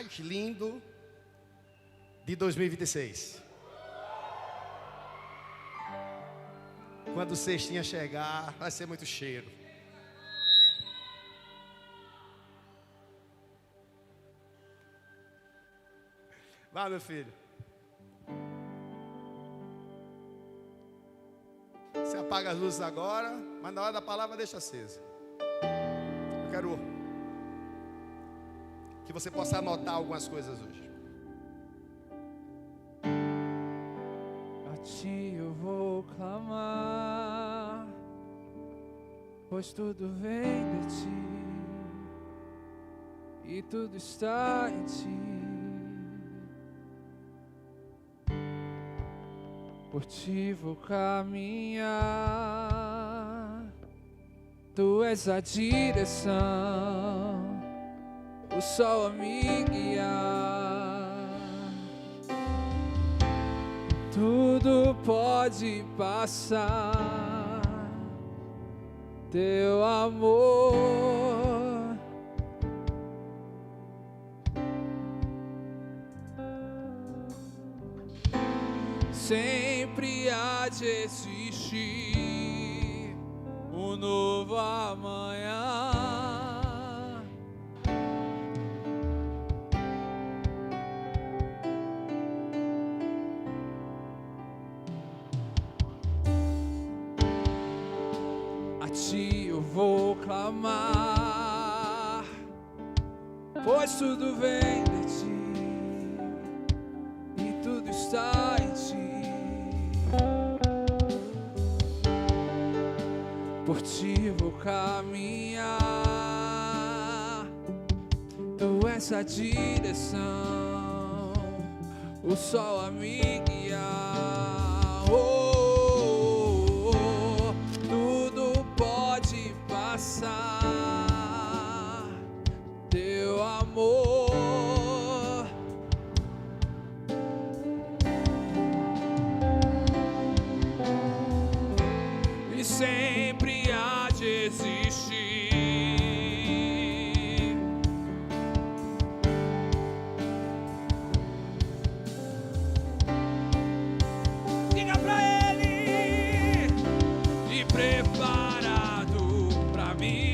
mais lindo de 2026. Quando o cestinha chegar, vai ser muito cheiro. Vai, meu filho. Você apaga as luzes agora, mas na hora da palavra deixa acesa. Eu quero que você possa anotar algumas coisas hoje. A ti eu vou clamar, pois tudo vem de ti e tudo está em ti. Por ti vou caminhar, tu és a direção, o sol a me guiar. Tudo pode passar, teu amor sempre há de existir um novo amanhã. A ti eu vou clamar, pois tudo vem de ti e tudo está em ti. Por ti vou caminhar, tu és a direção, o sol a me guiar. Oh, tudo pode passar, teu amor e sempre há de existir diga pra ele e preparado pra mim.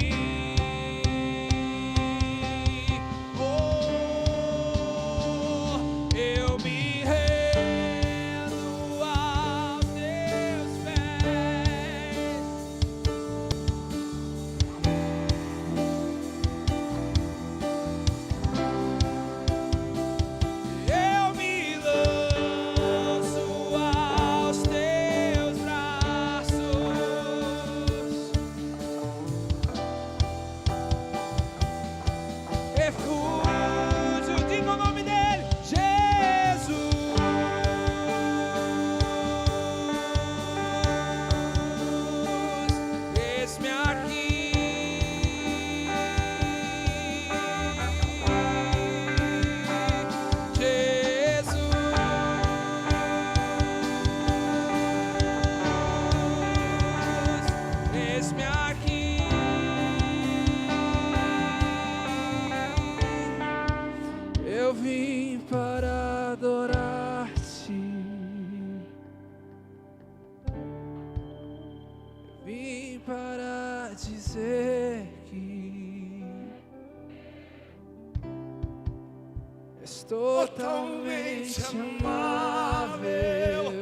Oh, eu me rendo aos teus pés. Eu me lanço aos teus braços. Refúgio, diga o nome dele, Jesus. Eis-me aqui, Jesus. Eis-me aqui. Eu vim para adorar-te, eu vim para dizer que és totalmente amável,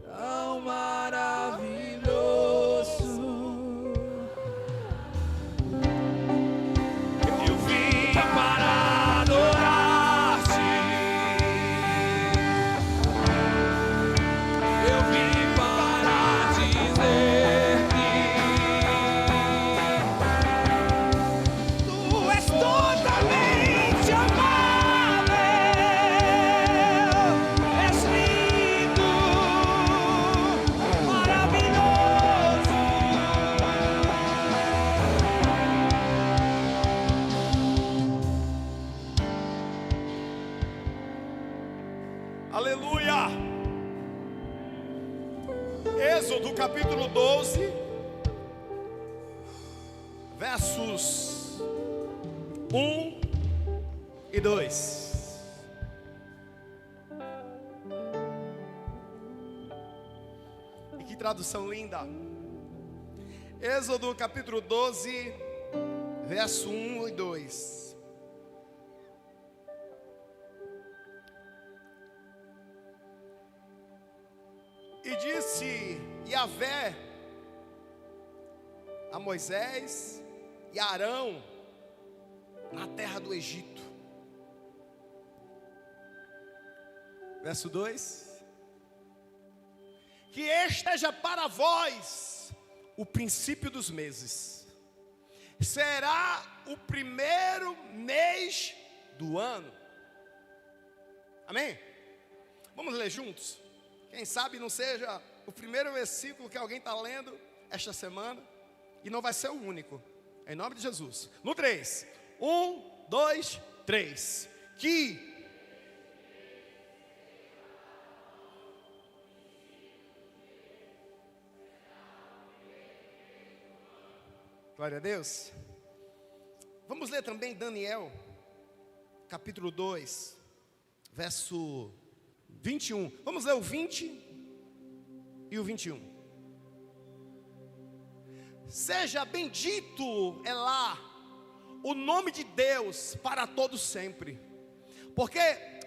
tão maravilhoso. Eu vim para adorar-te, eu vim para dizer que tu és totalmente amável, és lindo, maravilhoso. Aleluia! Êxodo capítulo 12, versos 1 e 2. E que tradução linda. Êxodo capítulo 12, verso 1 e 2. E disse Yahvé a Moisés e a Arão na terra do Egito. Verso 2. Que esteja para vós o princípio dos meses. Será o primeiro mês do ano. Amém? Vamos ler juntos? Quem sabe não seja o primeiro versículo que alguém está lendo esta semana. E não vai ser o único. Em nome de Jesus. No 3. 1, 2, 3. Que glória a Deus. Vamos ler também Daniel, capítulo 2, verso 21. Vamos ler o 20 e o 21. Seja bendito Elá, o nome de Deus para todos sempre, porque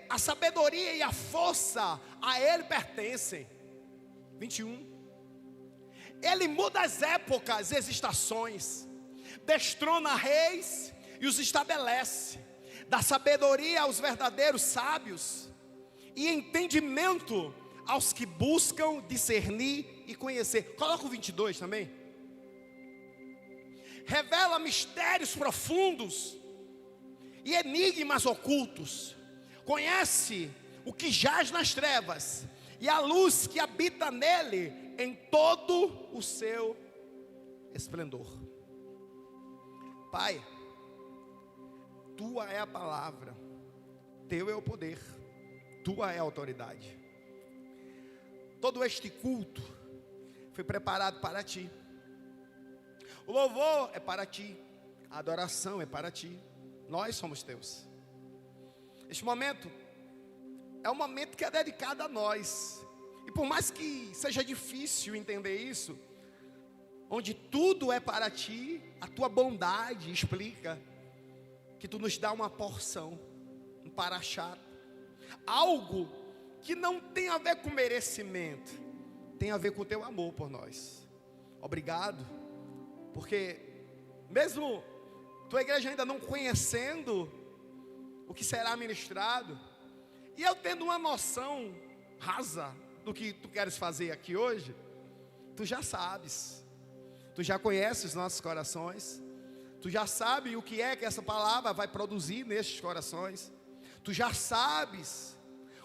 a sabedoria e a força a Ele pertencem. 21. Ele muda as épocas e as estações, destrona reis e os estabelece, dá sabedoria aos verdadeiros sábios e entendimento aos que buscam discernir e conhecer. Coloca o 22 também. Revela mistérios profundos e enigmas ocultos, conhece o que jaz nas trevas e a luz que habita nele em todo o seu esplendor. Pai, tua é a palavra, teu é o poder, tua é a autoridade. Todo este culto foi preparado para ti. O louvor é para ti, a adoração é para ti. Nós somos teus. Este momento é um momento que é dedicado a nós. E por mais que seja difícil entender isso, onde tudo é para ti, a tua bondade explica que tu nos dá uma porção, um paraxá, algo que não tem a ver com merecimento, tem a ver com o teu amor por nós. Obrigado, porque mesmo tua igreja ainda não conhecendo o que será ministrado, e eu tendo uma noção rasa do que tu queres fazer aqui hoje, tu já sabes, tu já conheces os nossos corações, tu já sabe o que é que essa palavra vai produzir nestes corações, tu já sabes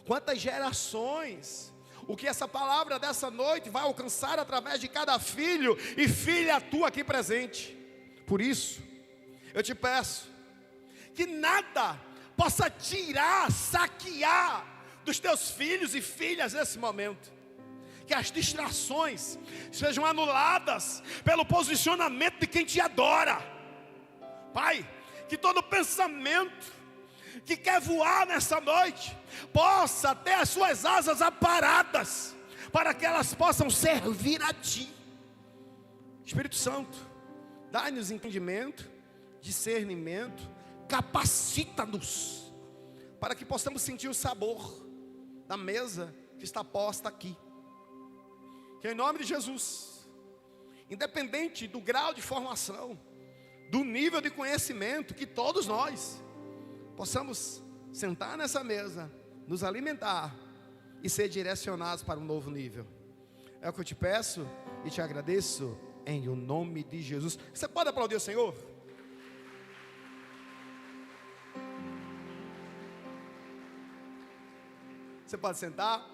quantas gerações, o que essa palavra dessa noite vai alcançar através de cada filho e filha tua aqui presente. Por isso, eu te peço que nada possa tirar, saquear dos teus filhos e filhas nesse momento. Que as distrações sejam anuladas pelo posicionamento de quem te adora. Pai, que todo pensamento que quer voar nessa noite possa ter as suas asas aparadas, para que elas possam servir a ti. Espírito Santo, dá-nos entendimento, discernimento, capacita-nos para que possamos sentir o sabor da mesa que está posta aqui. Que em nome de Jesus, independente do grau de formação, do nível de conhecimento, que todos nós possamos sentar nessa mesa, nos alimentar e ser direcionados para um novo nível. É o que eu te peço e te agradeço em o nome de Jesus. Você pode aplaudir o Senhor? Você pode sentar.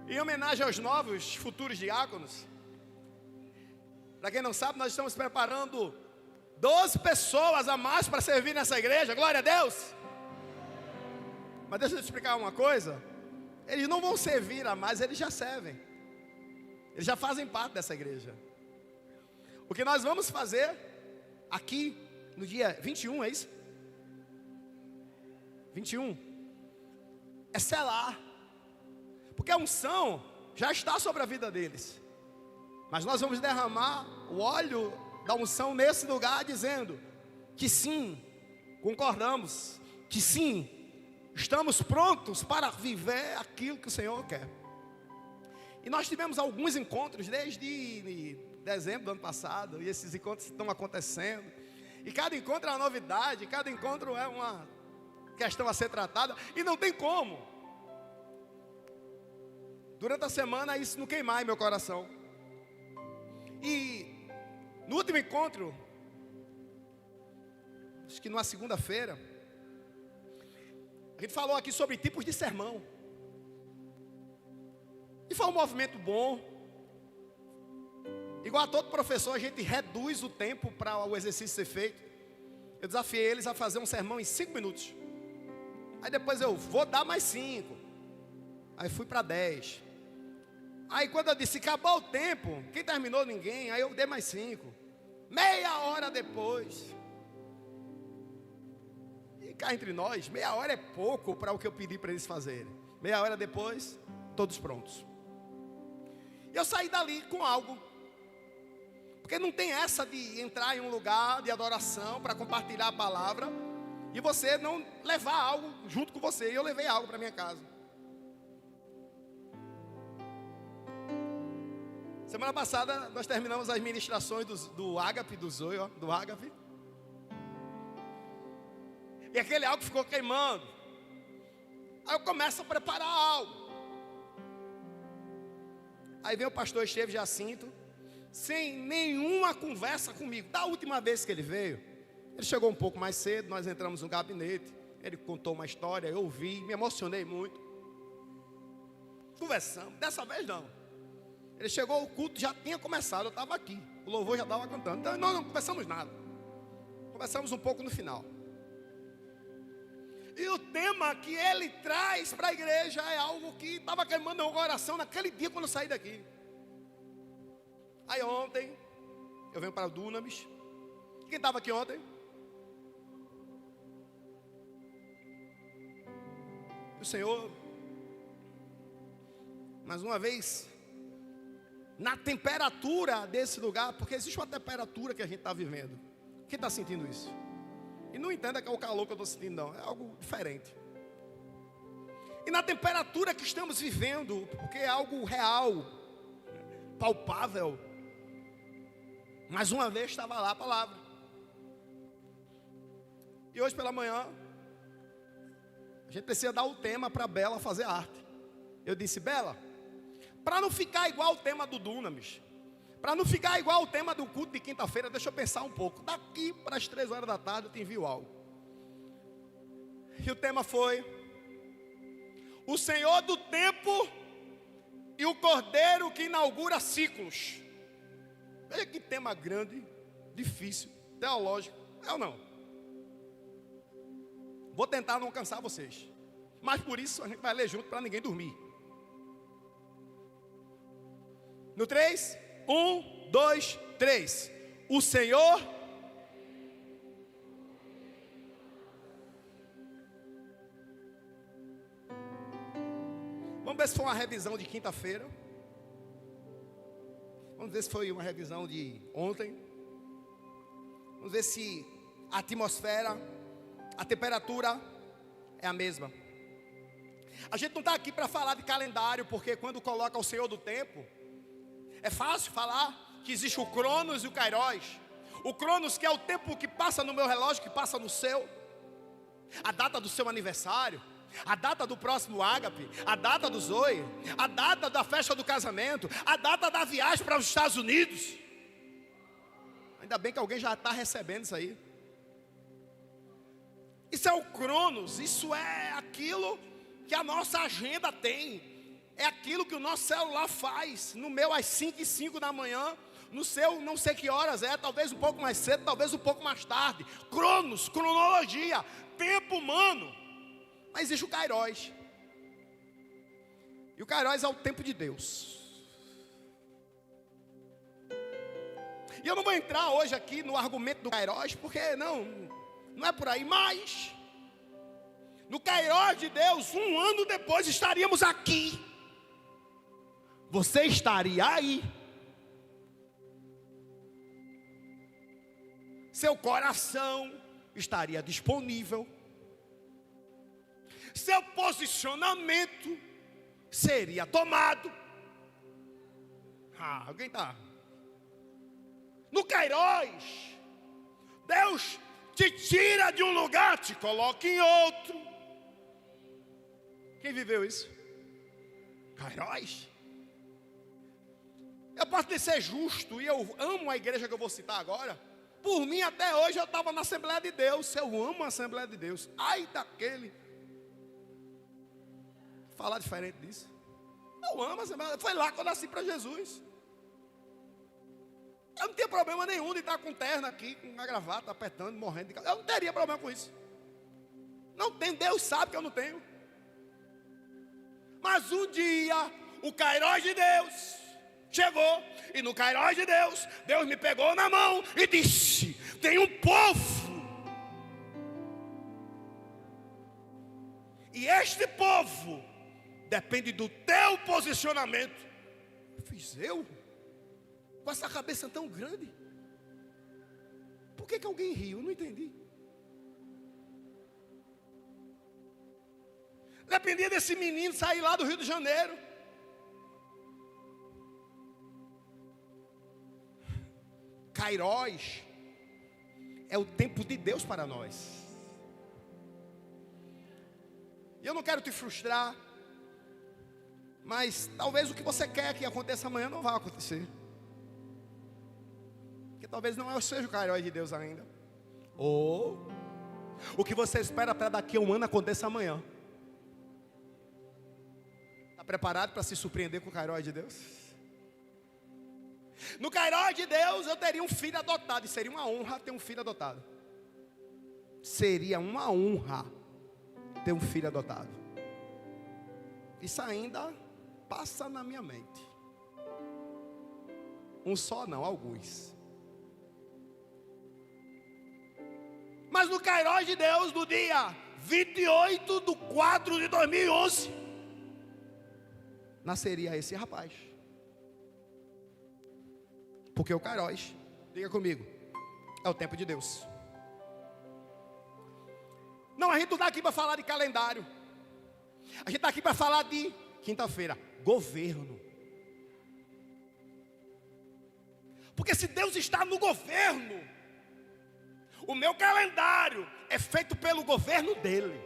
Em homenagem aos novos futuros diáconos, para quem não sabe, nós estamos preparando 12 pessoas a mais para servir nessa igreja. Glória a Deus. Mas deixa eu te explicar uma coisa. Eles não vão servir a mais, eles já servem. Eles já fazem parte dessa igreja. O que nós vamos fazer aqui no dia 21, é isso? 21 é selar, porque a unção já está sobre a vida deles, mas nós vamos derramar o óleo da unção nesse lugar, dizendo que sim, concordamos, que sim, estamos prontos para viver aquilo que o Senhor quer. E nós tivemos alguns encontros desde dezembro do ano passado, e esses encontros estão acontecendo, e cada encontro é uma novidade, cada encontro é uma questão a ser tratada, e não tem como durante a semana isso não queimar em meu coração. E no último encontro, acho que numa segunda-feira, a gente falou aqui sobre tipos de sermão, e foi um movimento bom. Igual a todo professor, a gente reduz o tempo para o exercício ser feito. Eu desafiei eles a fazer um sermão em 5 minutos. Aí depois eu vou dar mais 5. Aí fui para 10. Aí quando eu disse, acabou o tempo, quem terminou? Ninguém. Aí eu dei mais 5. Meia hora depois. E cá entre nós, meia hora é pouco para o que eu pedi para eles fazerem. Meia hora depois, todos prontos. E eu saí dali com algo. Porque não tem essa de entrar em um lugar de adoração para compartilhar a palavra e você não levar algo junto com você. E eu levei algo para minha casa. Semana passada nós terminamos as ministrações do Ágape, do Zoe, do Ágape. E aquele algo ficou queimando. Aí eu começo a preparar algo. Aí vem o pastor Esteves Jacinto, sem nenhuma conversa comigo. Da última vez que ele veio, ele chegou um pouco mais cedo, nós entramos no gabinete, ele contou uma história, eu ouvi, me emocionei muito. Conversamos, dessa vez não. Ele chegou, o culto já tinha começado, eu estava aqui, o louvor já estava cantando. Então nós não conversamos nada. Conversamos um pouco no final. E o tema que ele traz para a igreja é algo que estava queimando meu coração naquele dia quando eu saí daqui. Aí ontem, eu venho para o Dunamis. Quem estava aqui ontem? O Senhor, mais uma vez, na temperatura desse lugar, porque existe uma temperatura que a gente está vivendo. Quem está sentindo isso? E não entenda que é o calor que eu estou sentindo, não. É algo diferente. E na temperatura que estamos vivendo, porque é algo real, palpável. Mais uma vez estava lá a palavra. E hoje pela manhã, a gente precisa dar o tema para a Bela fazer arte. Eu disse, Bela, para não ficar igual o tema do Dunamis, para não ficar igual o tema do culto de quinta-feira, deixa eu pensar um pouco. Daqui para as 3 horas da tarde eu te envio algo. E o tema foi: o Senhor do tempo e o Cordeiro que inaugura ciclos. Veja que tema grande, difícil, teológico, é ou não? Vou tentar não cansar vocês, mas por isso a gente vai ler junto para ninguém dormir. No 3, 1, 2, 3. O Senhor. Vamos ver se foi uma revisão de quinta-feira. Vamos ver se foi uma revisão de ontem. Vamos ver se a atmosfera, a temperatura é a mesma. A gente não está aqui para falar de calendário, porque quando coloca o Senhor do tempo, é fácil falar que existe o Cronos e o Kairos. O Cronos, que é o tempo que passa no meu relógio, que passa no seu. A data do seu aniversário, a data do próximo ágape, a data do Zoe, a data da festa do casamento, a data da viagem para os Estados Unidos. Ainda bem que alguém já está recebendo isso aí. Isso é o Cronos, isso é aquilo que a nossa agenda tem. É aquilo que o nosso celular faz. No meu às 5h05 da manhã. No seu não sei que horas é. Talvez um pouco mais cedo, talvez um pouco mais tarde. Cronos, cronologia, tempo humano. Mas existe o Kairos. E o Kairos é o tempo de Deus. E eu não vou entrar hoje aqui no argumento do Kairos, porque não é por aí, mas no Kairos de Deus, 1 ano depois estaríamos aqui. Você estaria aí. Seu coração estaria disponível. Seu posicionamento seria tomado. Alguém está? No Kairos, Deus te tira de um lugar, te coloca em outro. Quem viveu isso? Kairos. Eu posso de ser justo, e eu amo a igreja que eu vou citar agora. Por mim, até hoje eu estava na Assembleia de Deus. Eu amo a Assembleia de Deus. Ai daquele. Falar diferente disso. Eu amo a Assembleia. Foi lá que eu nasci para Jesus. Eu não tinha problema nenhum de estar com terno aqui, com a gravata, apertando, morrendo de calor. Eu não teria problema com isso. Não tenho, Deus sabe que eu não tenho. Mas um dia, o Kairos de Deus chegou, e no Kairos de Deus, Deus me pegou na mão e disse: tem um povo, e este povo depende do teu posicionamento. Fiz eu? Com essa cabeça tão grande? Por que alguém riu? Eu não entendi. Dependia desse menino sair lá do Rio de Janeiro. Kairos é o tempo de Deus para nós. E eu não quero te frustrar, mas talvez o que você quer que aconteça amanhã não vai acontecer. Porque talvez não seja o Kairos de Deus ainda. Ou o que você espera para daqui a 1 ano aconteça amanhã. Está preparado para se surpreender com o Kairos de Deus? No Kairos de Deus eu teria um filho adotado. E seria uma honra ter um filho adotado. Seria uma honra ter um filho adotado. Isso ainda passa na minha mente. Um só não, alguns. Mas no Kairos de Deus, no dia 28/4/2011, nasceria esse rapaz. Porque o Kairos, diga comigo, é o tempo de Deus. Não, a gente não está aqui para falar de calendário. A gente está aqui para falar de quinta-feira, governo. Porque se Deus está no governo, o meu calendário é feito pelo governo dele.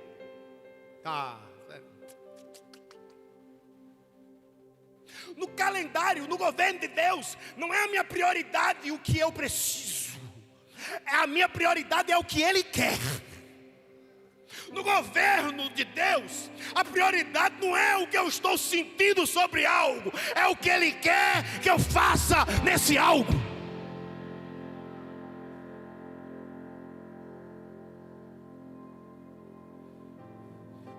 No calendário, no governo de Deus, não é a minha prioridade o que eu preciso. A minha prioridade é o que Ele quer. No governo de Deus, a prioridade não é o que eu estou sentindo sobre algo, é o que Ele quer que eu faça nesse algo.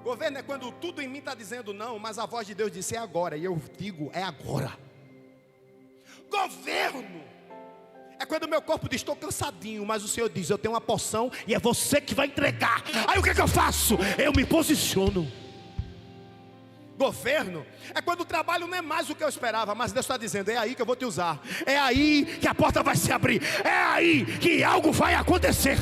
Governo é quando tudo em mim está dizendo não, mas a voz de Deus disse é agora, e eu digo é agora. Governo é quando o meu corpo diz estou cansadinho, mas o Senhor diz eu tenho uma porção e é você que vai entregar. Aí o que eu faço? Eu me posiciono. Governo é quando o trabalho não é mais o que eu esperava, mas Deus está dizendo é aí que eu vou te usar, é aí que a porta vai se abrir, é aí que algo vai acontecer.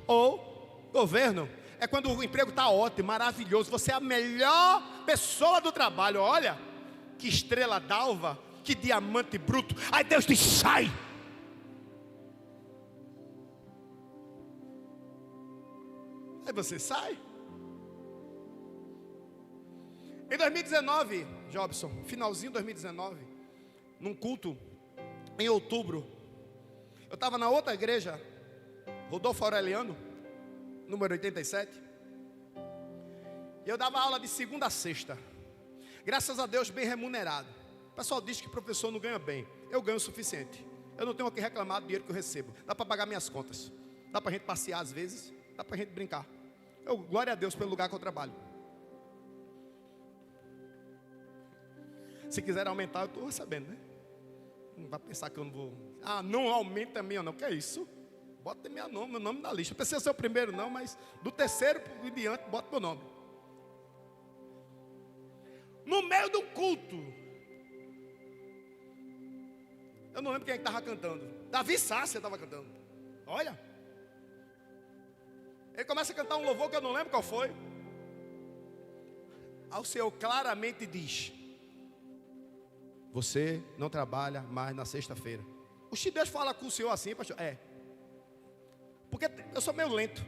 Ou governo é quando o emprego está ótimo, maravilhoso, você é a melhor pessoa do trabalho. Olha, que estrela d'alva, que diamante bruto. Aí Deus diz, sai. Aí você sai. Em 2019, Jobson, finalzinho de 2019, num culto, em outubro, eu estava na outra igreja, Rodolfo Aureliano, número 87, e eu dava aula de segunda a sexta, graças a Deus bem remunerado. O pessoal diz que professor não ganha bem, eu ganho o suficiente, eu não tenho o que reclamar do dinheiro que eu recebo, dá para pagar minhas contas, dá para a gente passear às vezes, dá para a gente brincar. Glória a Deus pelo lugar que eu trabalho. Se quiser aumentar, eu estou recebendo, né? Não vai pensar que eu não vou. Ah, não aumenta a minha não. O que é isso? Bota meu nome na lista. Não precisa ser o primeiro não, mas do terceiro em diante, bota meu nome. No meio do culto, eu não lembro quem é que estava cantando. Davi Sácia estava cantando. Olha. Ele começa a cantar um louvor que eu não lembro qual foi. Aí o Senhor claramente diz: você não trabalha mais na sexta-feira. O Deus fala com o Senhor assim, pastor? É. Porque eu sou meio lento.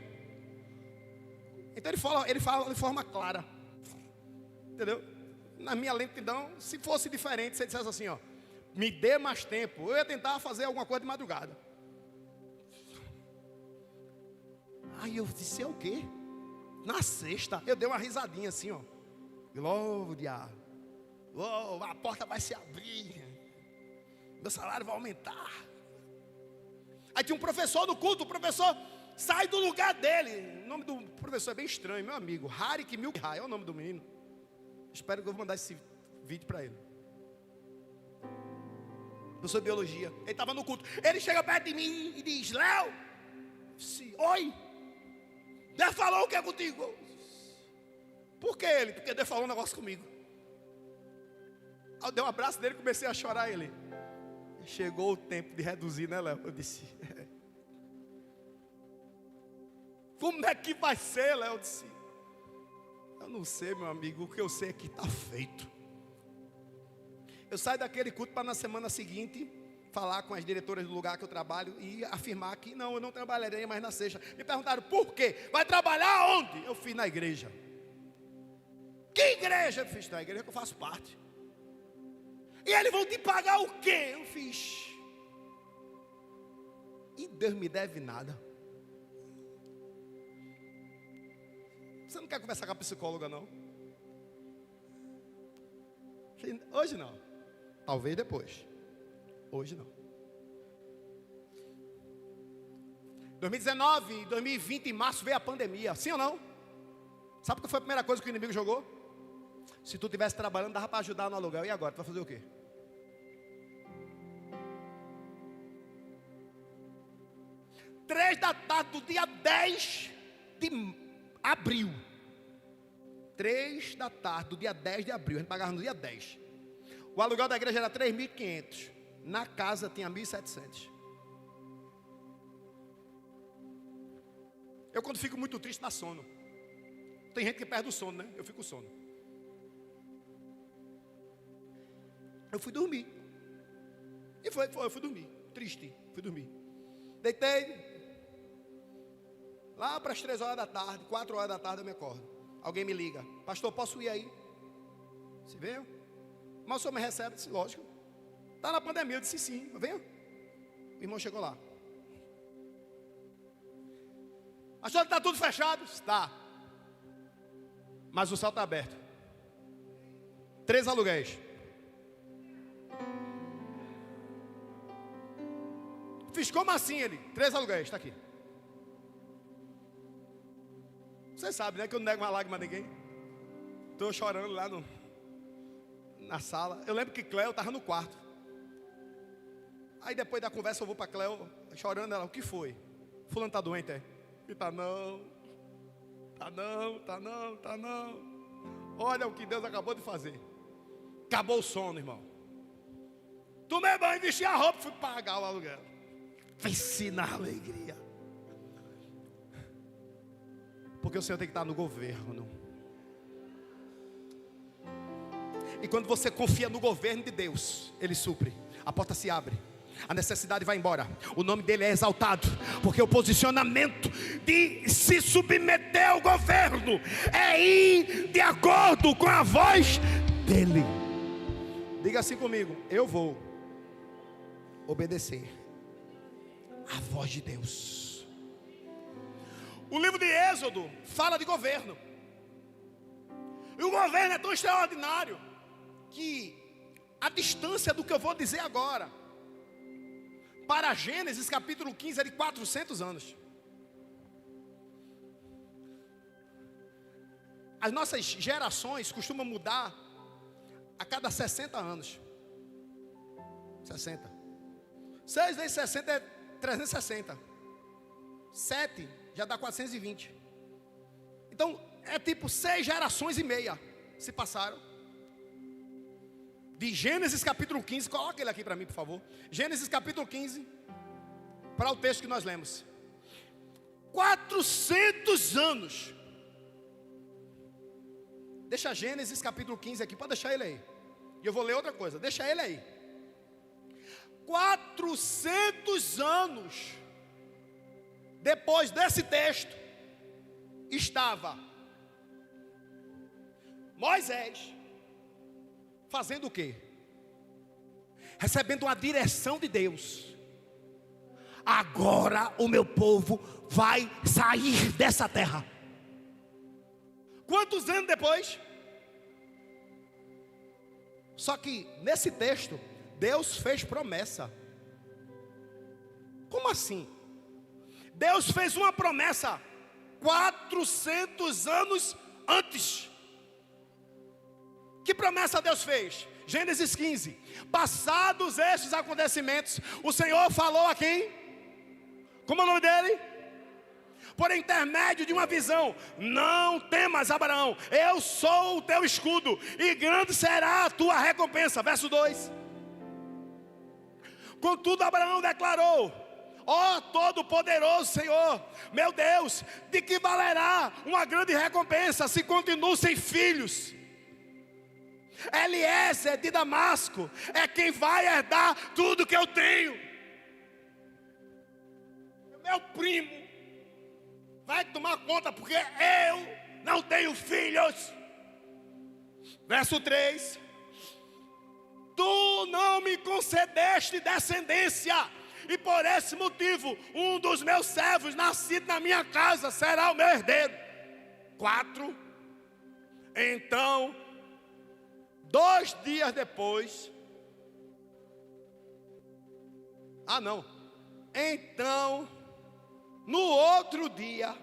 Então ele fala de forma clara. Entendeu? Na minha lentidão, se fosse diferente, se ele dissesse assim, ó, me dê mais tempo, eu ia tentar fazer alguma coisa de madrugada. Aí eu disse, é o quê? Na sexta, eu dei uma risadinha assim, ó. Glória. Oh, a porta vai se abrir. Meu salário vai aumentar. Aí tinha um professor do culto, o professor sai do lugar dele. O nome do professor é bem estranho, meu amigo. Harik Milhai é o nome do menino. Espero que eu vou mandar esse vídeo para ele. Professor de biologia. Ele estava no culto. Ele chega perto de mim e diz: Léo, oi, Deus falou o que é contigo? Por que ele? Porque Deus falou um negócio comigo. Eu dei um abraço dele e comecei a chorar. Ele: chegou o tempo de reduzir, né, Léo? Eu disse: como é que vai ser, Léo? Eu disse: eu não sei, meu amigo. O que eu sei é que está feito. Eu saio daquele culto para na semana seguinte falar com as diretoras do lugar que eu trabalho e afirmar que não, eu não trabalharei mais na sexta. Me perguntaram por quê? Vai trabalhar onde? Eu fiz na igreja. Que igreja? Eu fiz na igreja que eu faço parte. E eles vão te pagar o quê? Eu fiz. E Deus me deve nada. Você não quer conversar com a psicóloga, não? Hoje não. Talvez depois. Hoje não. 2019, 2020, em março veio a pandemia. Sim ou não? Sabe qual foi a primeira coisa que o inimigo jogou? Se tu estivesse trabalhando, dava para ajudar no aluguel. E agora? Tu vai fazer o quê? Três da tarde do dia 10 de abril. 3 da tarde do dia 10 de abril. A gente pagava no dia 10. O aluguel da igreja era 3.500. Na casa tinha 1.700. Eu quando fico muito triste dá sono. Tem gente que perde o sono, né? Eu fico com sono. Eu fui dormir. E eu fui dormir. Triste. Fui dormir. Deitei. Lá para as 3 horas da tarde, 4 horas da tarde eu me acordo. Alguém me liga: pastor, posso ir aí? Você veio? Mas o senhor me recebe? Eu disse: lógico. Está na pandemia? Eu disse: sim, venha. O irmão chegou lá. Pastor, está tudo fechado? Está. Mas o céu está aberto. 3 aluguéis. Fiz como assim ele? 3 aluguéis, está aqui. Você sabe, né, que eu não nego uma lágrima a ninguém. Estou chorando lá na sala. Eu lembro que Cleo estava no quarto. Aí depois da conversa eu vou para Cleo, chorando. Ela: o que foi? Fulano está doente, é? E tá não. Tá não, tá não, tá não. Olha o que Deus acabou de fazer. Acabou o sono, irmão. Tomei banho, vesti a roupa, fui pagar o aluguel. Venci na alegria. Porque o Senhor tem que estar no governo. E quando você confia no governo de Deus, Ele supre. A porta se abre. A necessidade vai embora. O nome dele é exaltado. Porque o posicionamento de se submeter ao governo é ir de acordo com a voz dele. Diga assim comigo: eu vou obedecer a voz de Deus. O livro de Êxodo fala de governo. E o governo é tão extraordinário que a distância do que eu vou dizer agora para Gênesis capítulo 15 é de 400 anos. As nossas gerações costumam mudar a cada 60 anos. 60. 6 vezes 60 é 360. 7 já dá 420. Então, é tipo 6 gerações e meia se passaram. De Gênesis capítulo 15, coloca ele aqui para mim, por favor. Gênesis capítulo 15, para o texto que nós lemos. 400 anos. Deixa Gênesis capítulo 15 aqui, pode deixar ele aí. E eu vou ler outra coisa, deixa ele aí. 400 anos depois desse texto, estava Moisés fazendo o quê? Recebendo uma direção de Deus. Agora o meu povo vai sair dessa terra. Quantos anos depois? Só que nesse texto Deus fez promessa. Como assim? Deus fez uma promessa 400 anos antes. Que promessa Deus fez? Gênesis 15. Passados estes acontecimentos, o Senhor falou a quem? Como é o nome dele? Por intermédio de uma visão: não temas, Abraão, eu sou o teu escudo, e grande será a tua recompensa. Verso 2. Contudo Abraão declarou: ó Todo-Poderoso Senhor, meu Deus, de que valerá uma grande recompensa se continuo sem filhos? Eliezer de Damasco é quem vai herdar tudo que eu tenho. Meu primo vai tomar conta, porque eu não tenho filhos. Verso 3. Tu não me concedeste descendência, e por esse motivo um dos meus servos nascido na minha casa será o meu herdeiro. 4. Então, 2 dias depois. Então, no outro dia,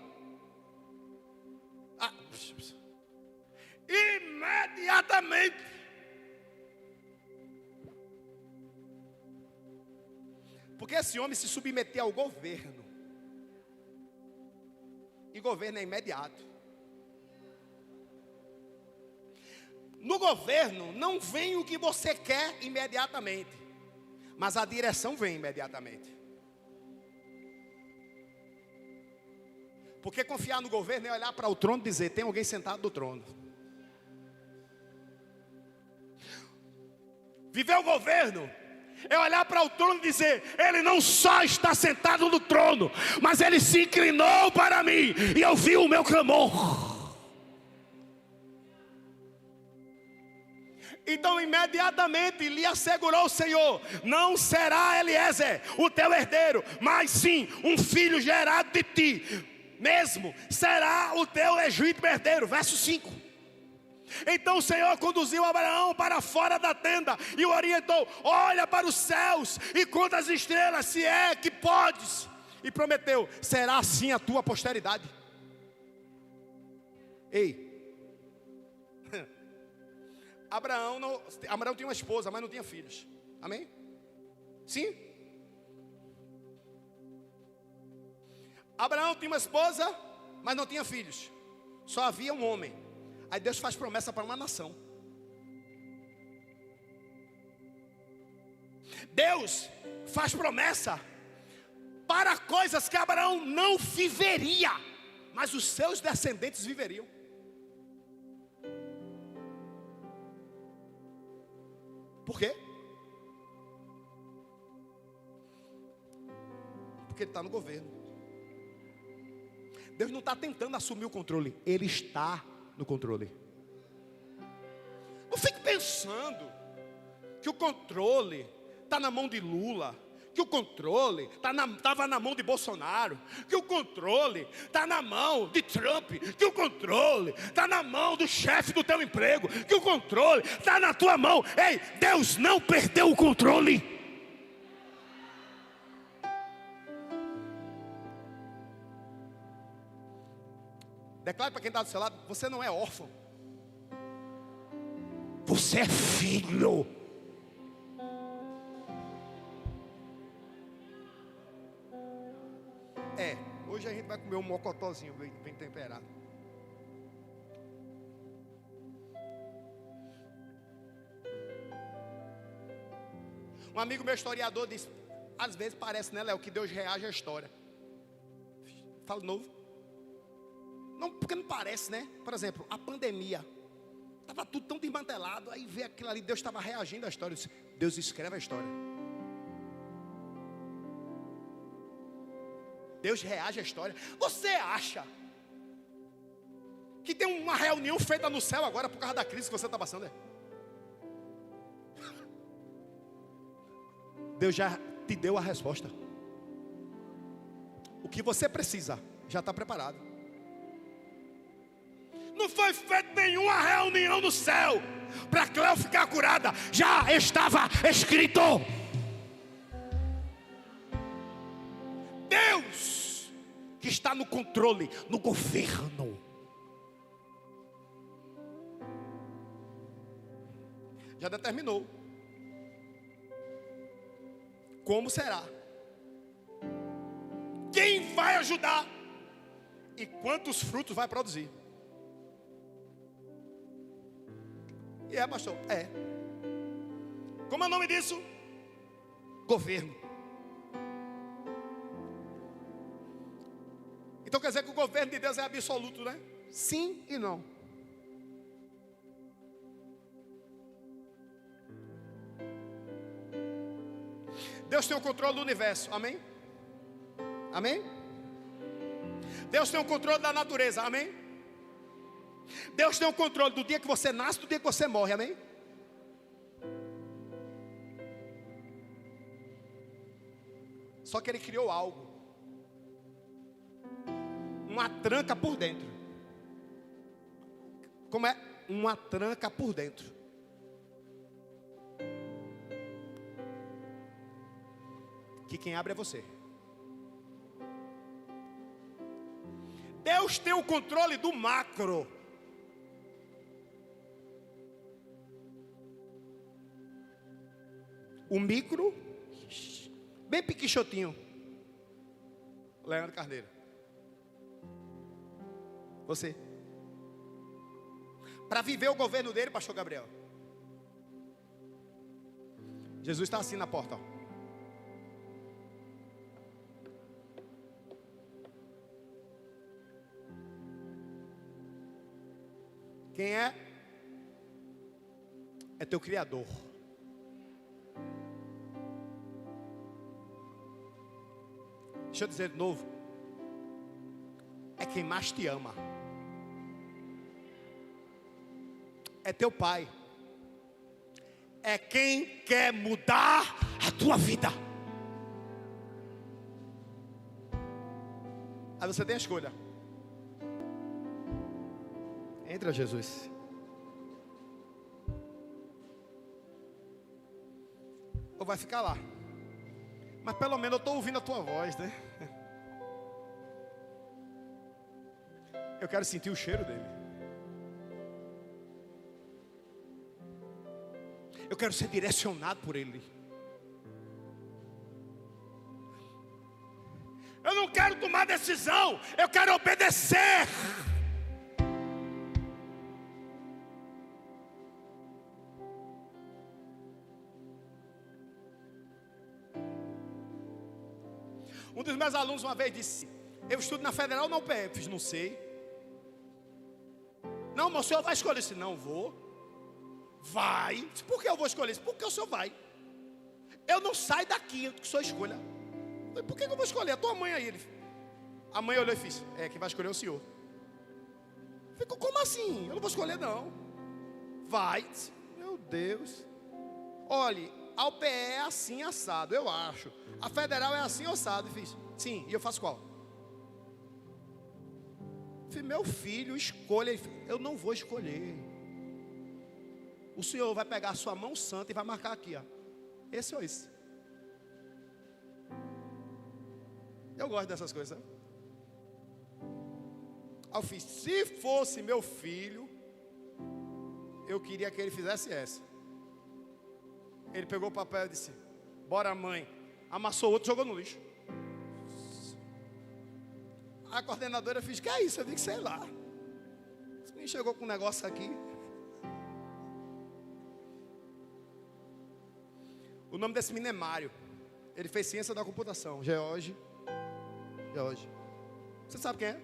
imediatamente, porque esse homem se submeteu ao governo, e governo é imediato. No governo não vem o que você quer imediatamente, mas a direção vem imediatamente. Porque confiar no governo é olhar para o trono e dizer: tem alguém sentado no trono. Viver o governo é olhar para o trono e dizer: ele não só está sentado no trono, mas ele se inclinou para mim e ouviu o meu clamor. Então imediatamente lhe assegurou o Senhor: não será Eliezer o teu herdeiro, mas sim um filho gerado de ti mesmo será o teu legítimo herdeiro. Verso 5. Então o Senhor conduziu Abraão para fora da tenda e o orientou: olha para os céus e conta as estrelas, se é que podes. E prometeu: será assim a tua posteridade. Ei, Abraão tinha uma esposa, mas não tinha filhos. Amém? Sim? Abraão tinha uma esposa, mas não tinha filhos. Só havia um homem. Aí Deus faz promessa para uma nação. Deus faz promessa para coisas que Abraão não viveria, mas os seus descendentes viveriam. Por quê? Porque ele está no governo. Deus não está tentando assumir o controle, Ele está no controle. Não fique pensando que o controle está na mão de Lula, que o controle estava na mão de Bolsonaro, que o controle está na mão de Trump, que o controle está na mão do chefe do teu emprego, que o controle está na tua mão. Ei, Deus não perdeu o controle. Declare para quem está do seu lado: você não é órfão, você é filho. hoje a gente vai comer um mocotózinho bem temperado. Um amigo meu historiador disse: às vezes parece, né, Léo, que Deus reage à história. Fala de novo. Não, porque não parece, né? Por exemplo, a pandemia. Estava tudo tão desmantelado. Aí vê aquilo ali, Deus estava reagindo à história. Disse, Deus escreve a história. Deus reage à história. Você acha que tem uma reunião feita no céu agora por causa da crise que você está passando? Deus já te deu a resposta. O que você precisa já está preparado. Não foi feita nenhuma reunião no céu para Cléo ficar curada. Já estava escrito. Deus que está no controle, no governo. Já determinou. Como será? Quem vai ajudar? E quantos frutos vai produzir? E pastor? Como é o nome disso? Governo. Então quer dizer que o governo de Deus é absoluto, né? Sim e não. Deus tem o controle do universo, amém? Amém? Deus tem o controle da natureza, amém? Deus tem o controle do dia que você nasce, do dia que você morre, amém? Só que Ele criou algo, uma tranca por dentro. Como é? Uma tranca por dentro. Que quem abre é você. Deus tem o controle do macro. O micro, bem piquichotinho. Leandro Carneiro. Você. Para viver o governo dele, pastor Gabriel. Jesus está assim na porta, ó. Quem é? É teu Criador. Deixa eu dizer de novo. É quem mais te ama. É teu Pai. É quem quer mudar a tua vida. Aí você tem a escolha. Entra, Jesus. Ou vai ficar lá. Mas pelo menos eu estou ouvindo a tua voz, né? Eu quero sentir o cheiro dele. Eu quero ser direcionado por ele. Eu não quero tomar decisão, eu quero obedecer. Um dos meus alunos uma vez disse: eu estudo na Federal ou na UPE? Eu fiz, não sei. Não, mas o senhor vai escolher. Eu disse, não vou. Vai. Eu disse, por que eu vou escolher? Eu disse, porque o senhor vai. Eu não saio daqui, que o senhor escolha. Eu falei, por que eu vou escolher? A tua mãe aí. A mãe olhou e fez, quem vai escolher é o senhor. Eu falei, como assim? Eu não vou escolher não. Vai. Meu Deus. Olhe, a UPE é assim assado, eu acho. A Federal é assim assado. Eu fiz, sim, e eu faço qual? Eu falei, meu filho, escolha. Eu não vou escolher. O senhor vai pegar a sua mão santa e vai marcar aqui, ó. Esse ou esse. Eu gosto dessas coisas, né? Aí eu fiz, se fosse meu filho, eu queria que ele fizesse essa. Ele pegou o papel e disse, bora mãe. Amassou outro e jogou no lixo. A coordenadora fez, que é isso? Eu disse, sei lá. Esse menino chegou com um negócio aqui. O nome desse menino é Mário. Ele fez ciência da computação. George. Você sabe quem é?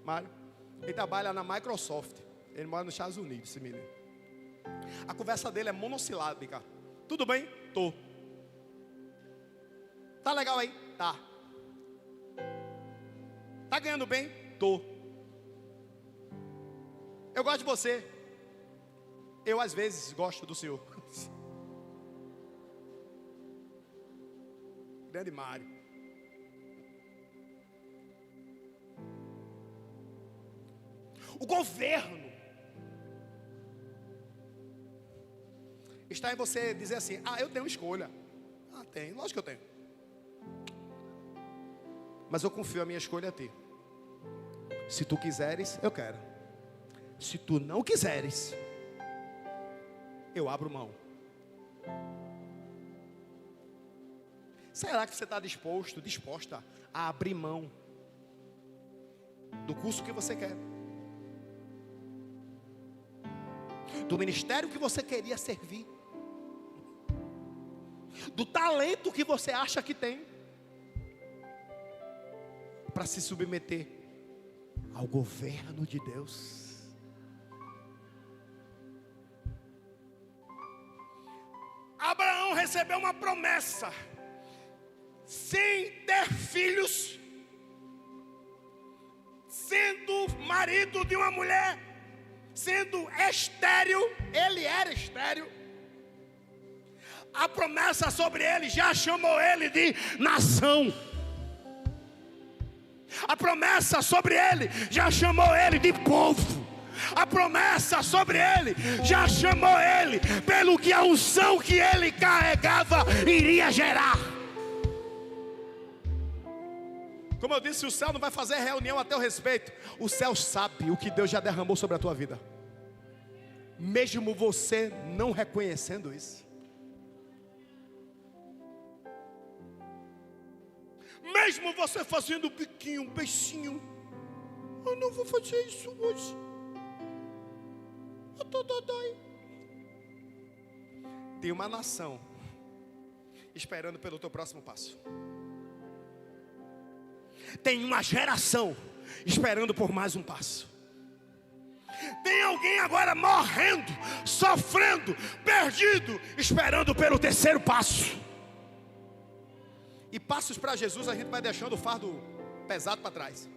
Mário. Ele trabalha na Microsoft. Ele mora nos Estados Unidos, esse menino. A conversa dele é monossilábica. Tudo bem? Tô. Tá legal aí? Tá. Tá ganhando bem? Tô. Eu gosto de você. Eu às vezes gosto do senhor. Grande Mário. O governo está em você dizer assim, eu tenho escolha. Tem, lógico que eu tenho. Mas eu confio a minha escolha a ti. Se tu quiseres, eu quero. Se tu não quiseres, eu abro mão. Será que você está disposta a abrir mão do curso que você quer? Do ministério que você queria servir? Do talento que você acha que tem? Para se submeter ao governo de Deus? Abraão recebeu uma promessa, sem ter filhos, sendo marido de uma mulher, sendo estéril. Ele era estéril. A promessa sobre ele já chamou ele de nação. A promessa sobre ele já chamou ele de povo. A promessa sobre ele já chamou ele pelo que a unção que ele carregava iria gerar. Como eu disse, o céu não vai fazer reunião a teu respeito. O céu sabe o que Deus já derramou sobre a tua vida, mesmo você não reconhecendo isso. Mesmo você fazendo um peixinho, eu não vou fazer isso hoje. Eu tô dodói. Tem uma nação esperando pelo teu próximo passo. Tem uma geração esperando por mais um passo. Tem alguém agora morrendo, sofrendo, perdido, esperando pelo terceiro passo. E passos para Jesus, a gente vai deixando o fardo pesado para trás.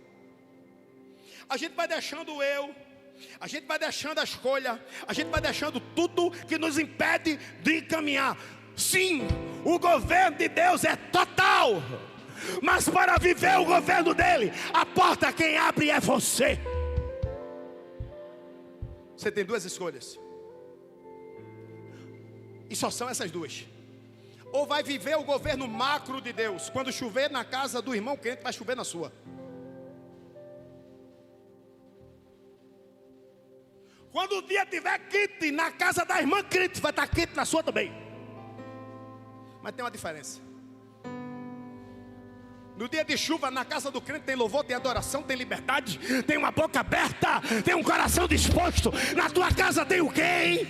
A gente vai deixando o eu, a gente vai deixando a escolha, a gente vai deixando tudo que nos impede de caminhar. Sim, o governo de Deus é total, mas para viver o governo dele, a porta quem abre é você. Você tem duas escolhas, e só são essas duas. Ou vai viver o governo macro de Deus. Quando chover na casa do irmão crente, vai chover na sua. Quando o dia tiver quente na casa da irmã crente, vai estar quente na sua também. Mas tem uma diferença. No dia de chuva, na casa do crente tem louvor, tem adoração, tem liberdade, tem uma boca aberta, tem um coração disposto. Na tua casa tem o quê, hein?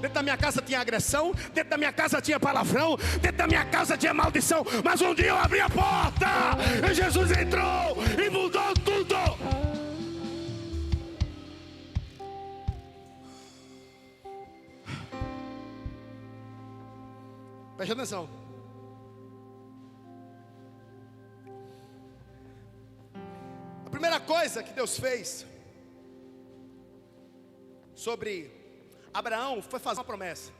Dentro da minha casa tinha agressão, dentro da minha casa tinha palavrão, dentro da minha casa tinha maldição. Mas um dia eu abri a porta e Jesus entrou e mudou tudo. Preste atenção. A primeira coisa que Deus fez sobre Abraão foi fazer uma promessa.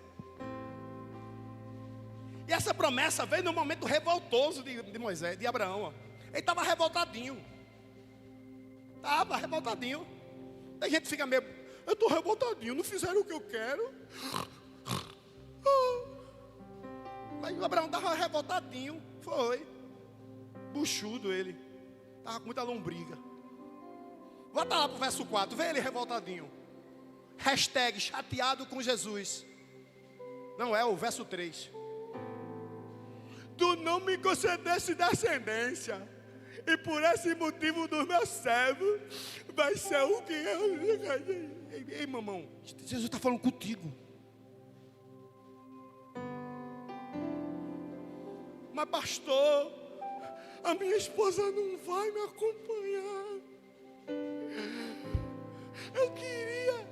E essa promessa veio no momento revoltoso de Moisés, de Abraão. Ó. Ele estava revoltadinho. Estava revoltadinho. A gente fica meio, eu estou revoltadinho, não fizeram o que eu quero. Mas o Abraão estava revoltadinho. Foi. Buchudo ele. Estava com muita lombriga. Volta lá para o verso 4. Vê ele revoltadinho. Hashtag chateado com Jesus. Não é o verso 3. Tu não me concedeste descendência, E por esse motivo dos meus servos vai ser o que eu... Ei, mamão, Jesus está falando contigo. Mas pastor, a minha esposa não vai me acompanhar. Eu queria.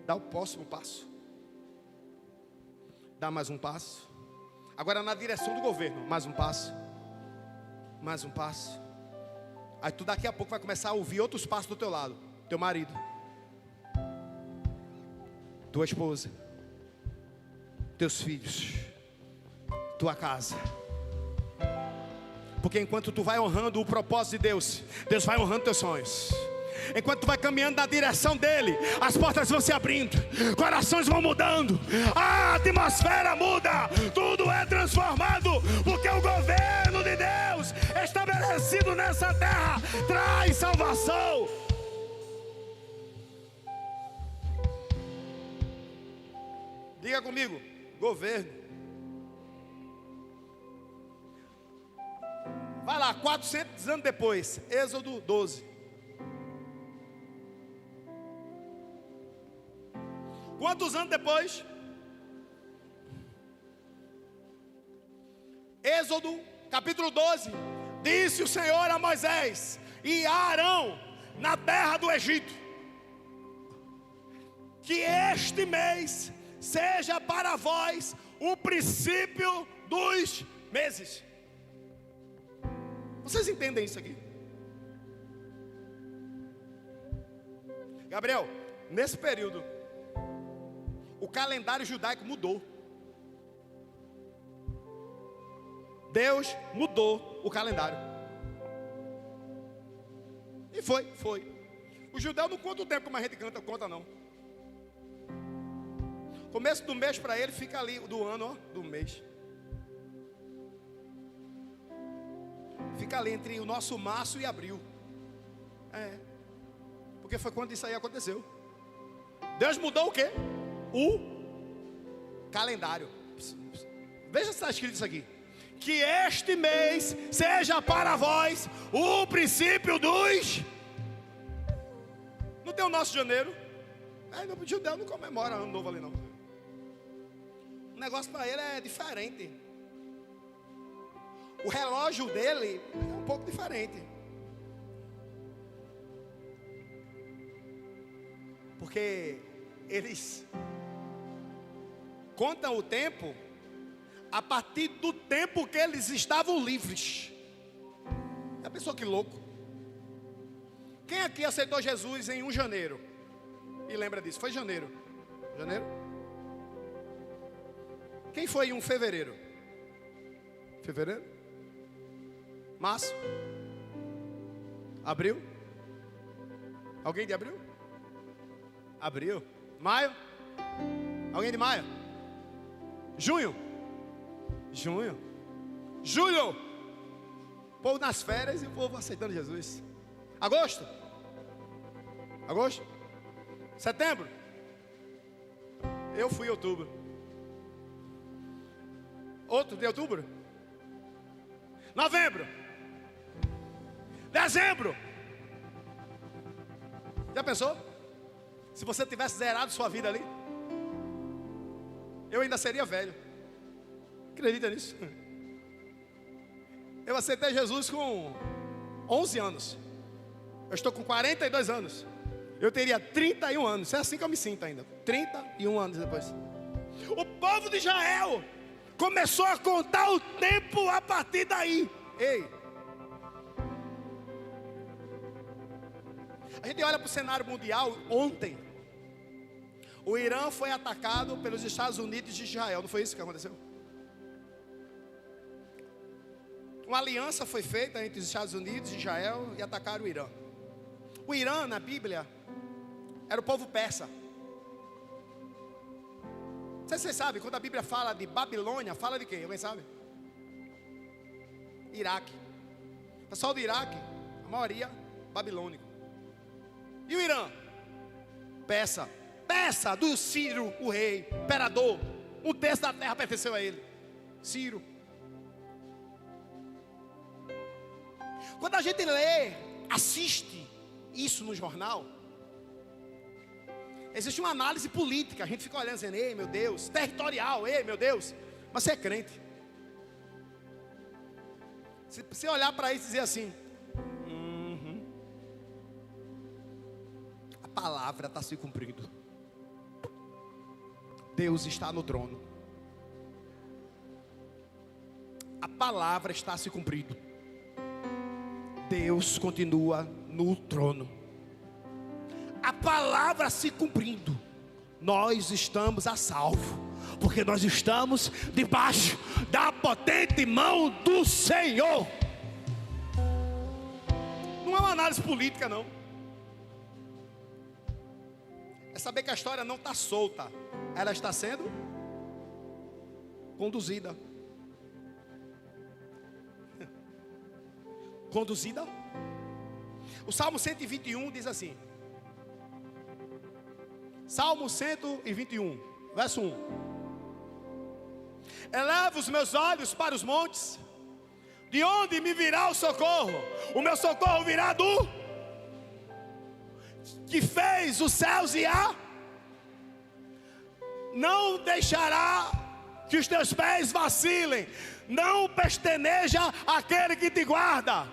Dá o próximo passo. Dá mais um passo. Agora na direção do governo. Mais um passo. Mais um passo. Aí tu daqui a pouco vai começar a ouvir outros passos do teu lado. Teu marido, tua esposa, teus filhos, tua casa. Porque enquanto tu vai honrando o propósito de Deus, Deus vai honrando teus sonhos. Enquanto tu vai caminhando na direção dele, as portas vão se abrindo, corações vão mudando, a atmosfera muda, tudo é transformado, porque o governo de Deus estabelecido nessa terra traz salvação. Diga comigo, governo. Vai lá, 400 anos depois, Êxodo 12. Quantos anos depois? Êxodo capítulo 12. Disse o Senhor a Moisés e a Arão na terra do Egito: que este mês seja para vós o princípio dos meses. Vocês entendem isso aqui? Gabriel, nesse período o calendário judaico mudou. Deus mudou o calendário. E foi. O judeu não conta o tempo como a gente conta não. Começo do mês para ele fica ali, do ano, ó, do mês. Fica ali entre o nosso março e abril. Porque foi quando isso aí aconteceu. Deus mudou o quê? O calendário. Veja se está escrito isso aqui: que este mês seja para vós o princípio dos... Não tem o nosso janeiro. O judeu não comemora ano novo ali não. O negócio para ele é diferente. O relógio dele é um pouco diferente. Porque eles contam o tempo a partir do tempo que eles estavam livres. Já pensou que louco? Quem aqui aceitou Jesus em 1 de janeiro? E lembra disso? Foi janeiro. Janeiro? Quem foi em 1 de fevereiro? Fevereiro? Março? Abril? Alguém de abril? Abril? Maio? Alguém de maio? Junho? Junho? Julho? O povo nas férias e o povo aceitando Jesus. Agosto? Agosto? Setembro? Eu fui em outubro. Outro de outubro? Novembro? Dezembro? Já pensou? Se você tivesse zerado sua vida ali, eu ainda seria velho. Acredita nisso? Eu aceitei Jesus com 11 anos. Eu estou com 42 anos. Eu teria 31 anos. É assim que eu me sinto ainda. 31 anos depois. O povo de Israel começou a contar o tempo a partir daí. Ei, a gente olha para o cenário mundial. Ontem o Irã foi atacado pelos Estados Unidos de Israel. Não foi isso que aconteceu? Uma aliança foi feita entre os Estados Unidos e Israel e atacaram o Irã. O Irã na Bíblia era o povo persa. Não sei se vocês sabem, quando a Bíblia fala de Babilônia, fala de quem? Alguém sabe? Iraque. O pessoal do Iraque, a maioria babilônico. E o Irã? Persa. Persa do Ciro, o rei, imperador. Um terço da terra pertenceu a ele. Ciro. Quando a gente lê, assiste isso no jornal, existe uma análise política. A gente fica olhando dizendo, ei meu Deus, territorial, ei meu Deus. Mas você é crente. Se você olhar para isso e dizer assim, a palavra está se cumprindo. Deus está no trono. A palavra está se cumprindo. Deus continua no trono. A palavra se cumprindo. Nós estamos a salvo. Porque nós estamos debaixo da potente mão do Senhor. Não é uma análise política, não. É saber que a história não está solta. Ela está sendo conduzida. Conduzida. O Salmo 121 diz assim. Salmo 121, verso 1. Eleva os meus olhos para os montes. De onde me virá o socorro? O meu socorro virá do que fez os céus e a. Não deixará que os teus pés vacilem. Não pestaneja aquele que te guarda.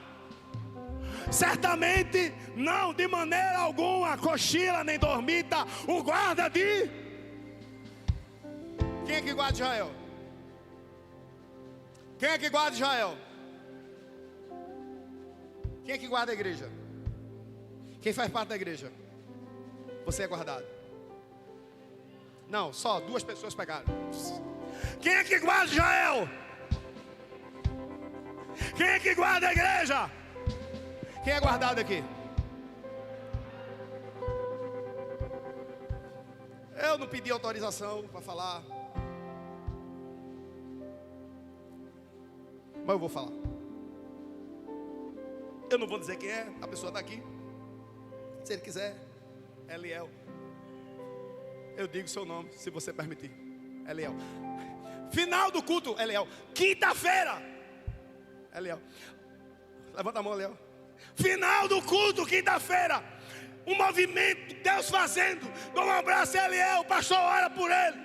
Certamente não de maneira alguma cochila nem dormita o guarda de. Quem é que guarda Israel? Quem é que guarda Israel? Quem é que guarda a igreja? Quem faz parte da igreja? Você é guardado. Não, só 2 pessoas pegaram. Quem é que guarda Israel? Quem é que guarda a igreja? Quem é guardado aqui? Eu não pedi autorização para falar, mas eu vou falar. Eu não vou dizer quem é, a pessoa está aqui. Se ele quiser, Eliel. Eu digo seu nome, se você permitir. Eliel. Final do culto, Eliel. Quinta-feira, Eliel. Levanta a mão, Eliel. Final do culto, quinta-feira. Um movimento, Deus fazendo. Dou um abraço a Eliel, o pastor ora por ele.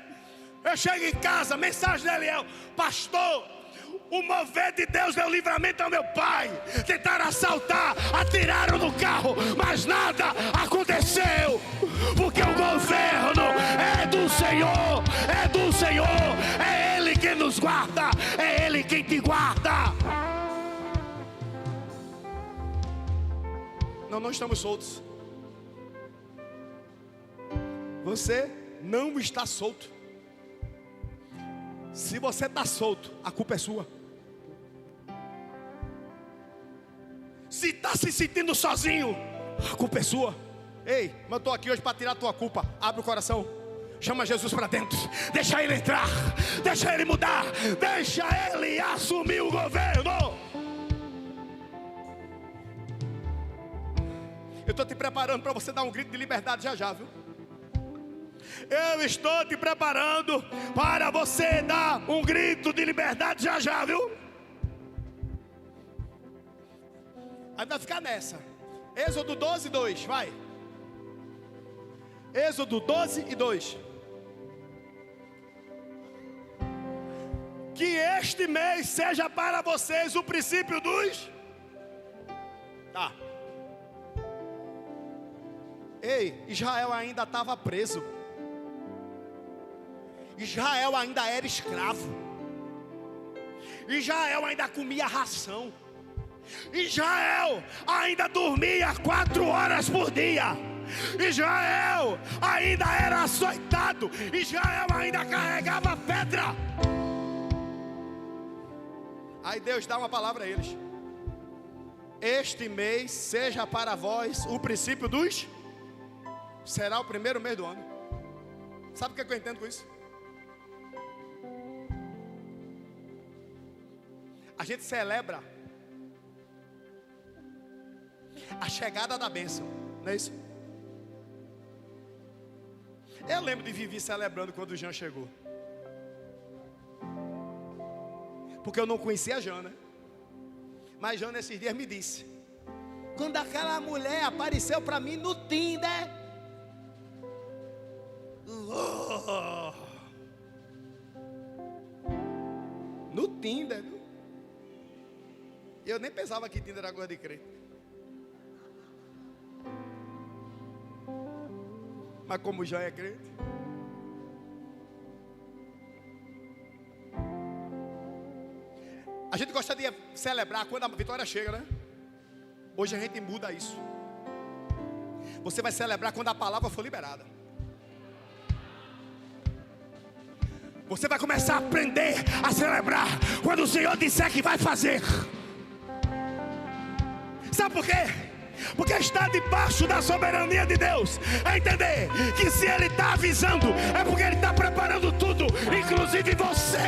Eu chego em casa, mensagem de Eliel. Pastor, o mover de Deus deu livramento ao meu pai. Tentaram assaltar, atiraram no carro, mas nada aconteceu. Porque o governo é do Senhor. É do Senhor. É Ele quem nos guarda. É Ele quem te guarda. Não estamos soltos. Você não está solto. Se você está solto, a culpa é sua. Se está se sentindo sozinho, a culpa é sua. Ei, mas eu estou aqui hoje para tirar a tua culpa. Abre o coração. Chama Jesus para dentro. Deixa Ele entrar. Deixa Ele mudar. Deixa Ele assumir o governo. Eu estou te preparando para você dar um grito de liberdade já, viu? Eu estou te preparando para você dar um grito de liberdade já, viu? Aí vai ficar nessa. Êxodo 12, 2, vai. Êxodo 12 e 2. Que este mês seja para vocês o princípio dos. Tá. Ei, Israel ainda estava preso. Israel ainda era escravo. Israel ainda comia ração. Israel ainda dormia 4 horas por dia. Israel ainda era açoitado. Israel ainda carregava pedra. Aí Deus dá uma palavra a eles. Este mês seja para vós o princípio dos. Será o primeiro mês do ano. Sabe o que eu entendo com isso? A gente celebra a chegada da bênção, não é isso? Eu lembro de Vivi celebrando quando o Jean chegou. Porque eu não conhecia a Jana. Mas Jana esses dias me disse: quando aquela mulher apareceu para mim no Tinder, no Tinder, viu? Eu nem pensava que Tinder era coisa de crente. Mas como já é crente, a gente gosta de celebrar quando a vitória chega, né? Hoje a gente muda isso. Você vai celebrar quando a palavra for liberada. Você vai começar a aprender a celebrar quando o Senhor disser que vai fazer. Sabe por quê? Porque está debaixo da soberania de Deus. É entender que se Ele está avisando, é porque Ele está preparando tudo, inclusive você,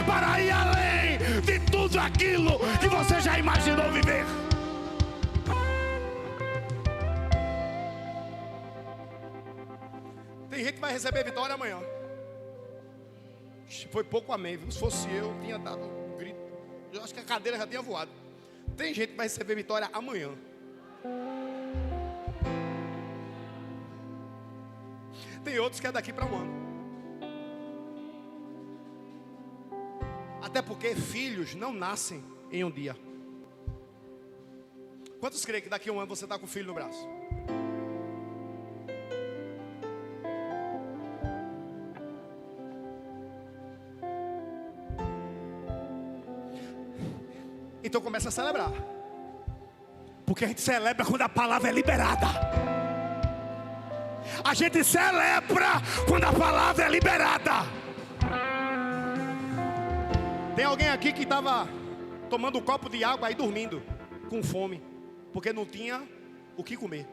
para ir além de tudo aquilo que você já imaginou viver. Tem gente que vai receber vitória amanhã. Foi pouco amém, viu? Se fosse eu, tinha dado um grito. Eu acho que a cadeira já tinha voado. Tem gente que vai receber vitória amanhã. Tem outros que é daqui para um ano. Até porque filhos não nascem em um dia. Quantos creem que daqui a um ano você está com o filho no braço? Então começa a celebrar. Porque a gente celebra quando a palavra é liberada. A gente celebra quando a palavra é liberada. Tem alguém aqui que estava tomando um copo de água e dormindo, com fome, porque não tinha o que comer.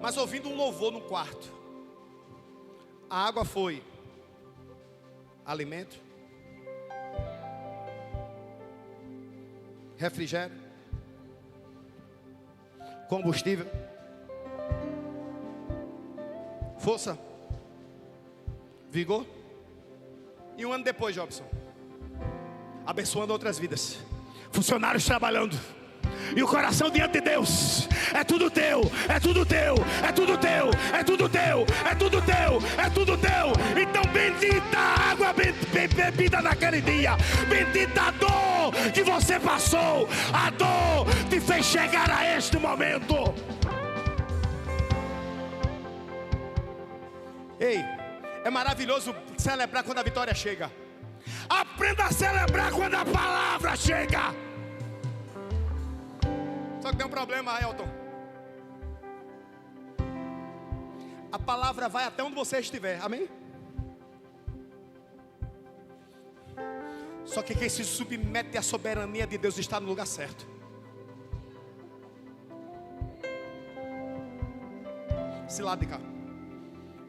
Mas ouvindo um louvor no quarto. A água foi alimento, refrigério, combustível, força, vigor. E um ano depois, Jobson, abençoando outras vidas, funcionários trabalhando, e o coração diante de Deus. É tudo teu, é tudo teu, é tudo teu, é tudo teu, é tudo teu, é tudo teu. Então bendita a água bebida naquele dia. Bendita a dor que você passou. A dor te fez chegar a este momento. Ei, é maravilhoso celebrar quando a vitória chega. Aprenda a celebrar quando a palavra chega. Só que tem um problema, Elton. A palavra vai até onde você estiver, amém? Só que quem se submete à soberania de Deus está no lugar certo. Esse lado de cá.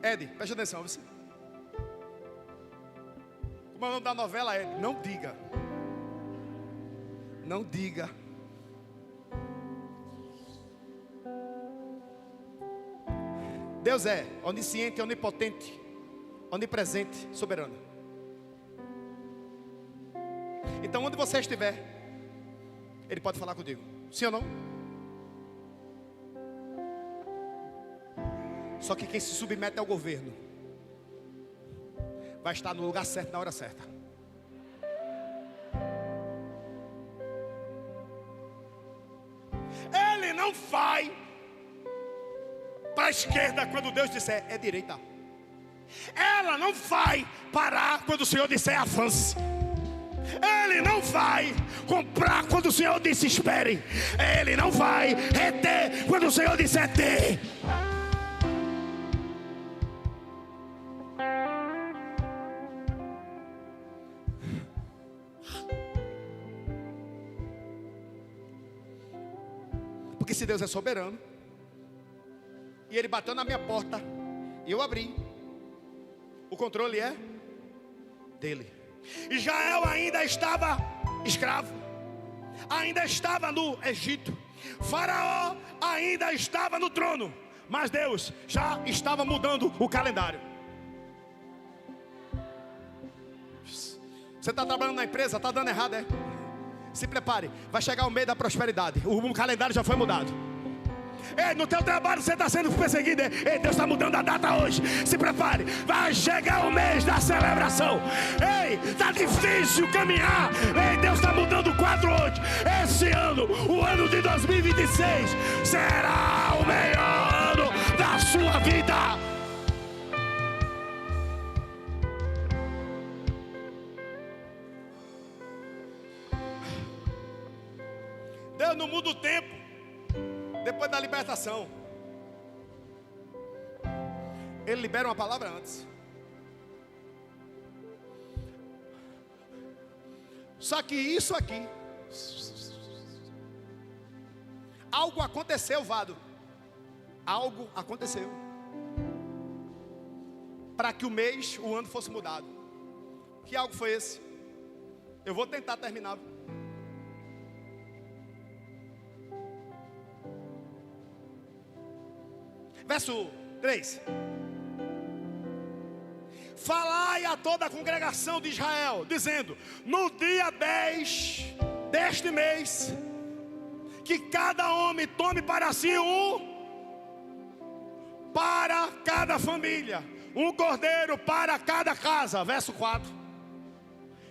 Ed, preste atenção, você. Como é o nome da novela, Ed? Não diga. Não diga. Deus é onisciente, onipotente, onipresente, soberano. Então onde você estiver, Ele pode falar contigo. Sim ou não? Só que quem se submete ao governo vai estar no lugar certo na hora certa. Ele não vai para a esquerda quando Deus disser é direita. Ela não vai parar quando o Senhor disser avance. Ele não vai comprar quando o Senhor disse espere. Ele não vai reter quando o Senhor disser dê. Porque se Deus é soberano e Ele bateu na minha porta e eu abri, o controle é dele. Israel ainda estava escravo, ainda estava no Egito. Faraó ainda estava no trono, Mas Deus já estava mudando o calendário. Você está trabalhando na empresa, está dando errado, é? Se prepare, vai chegar o mês da prosperidade. O calendário já foi mudado. Ei, no teu trabalho você está sendo perseguido. Ei, Deus está mudando a data hoje. Se prepare, vai chegar o mês da celebração. Ei, está difícil caminhar. Ei, Deus está mudando o quadro hoje. Esse ano, o ano de 2026, será o melhor ano da sua vida. Deus não muda o tempo depois da libertação. Ele libera uma palavra antes. Só que isso aqui, algo aconteceu, Vado. Algo aconteceu para que o mês, o ano fosse mudado. Que algo foi esse? Eu vou tentar terminar. Verso 3. Falai a toda a congregação de Israel, dizendo: no dia 10 deste mês, que cada homem tome para si para cada família, um cordeiro para cada casa. Verso 4.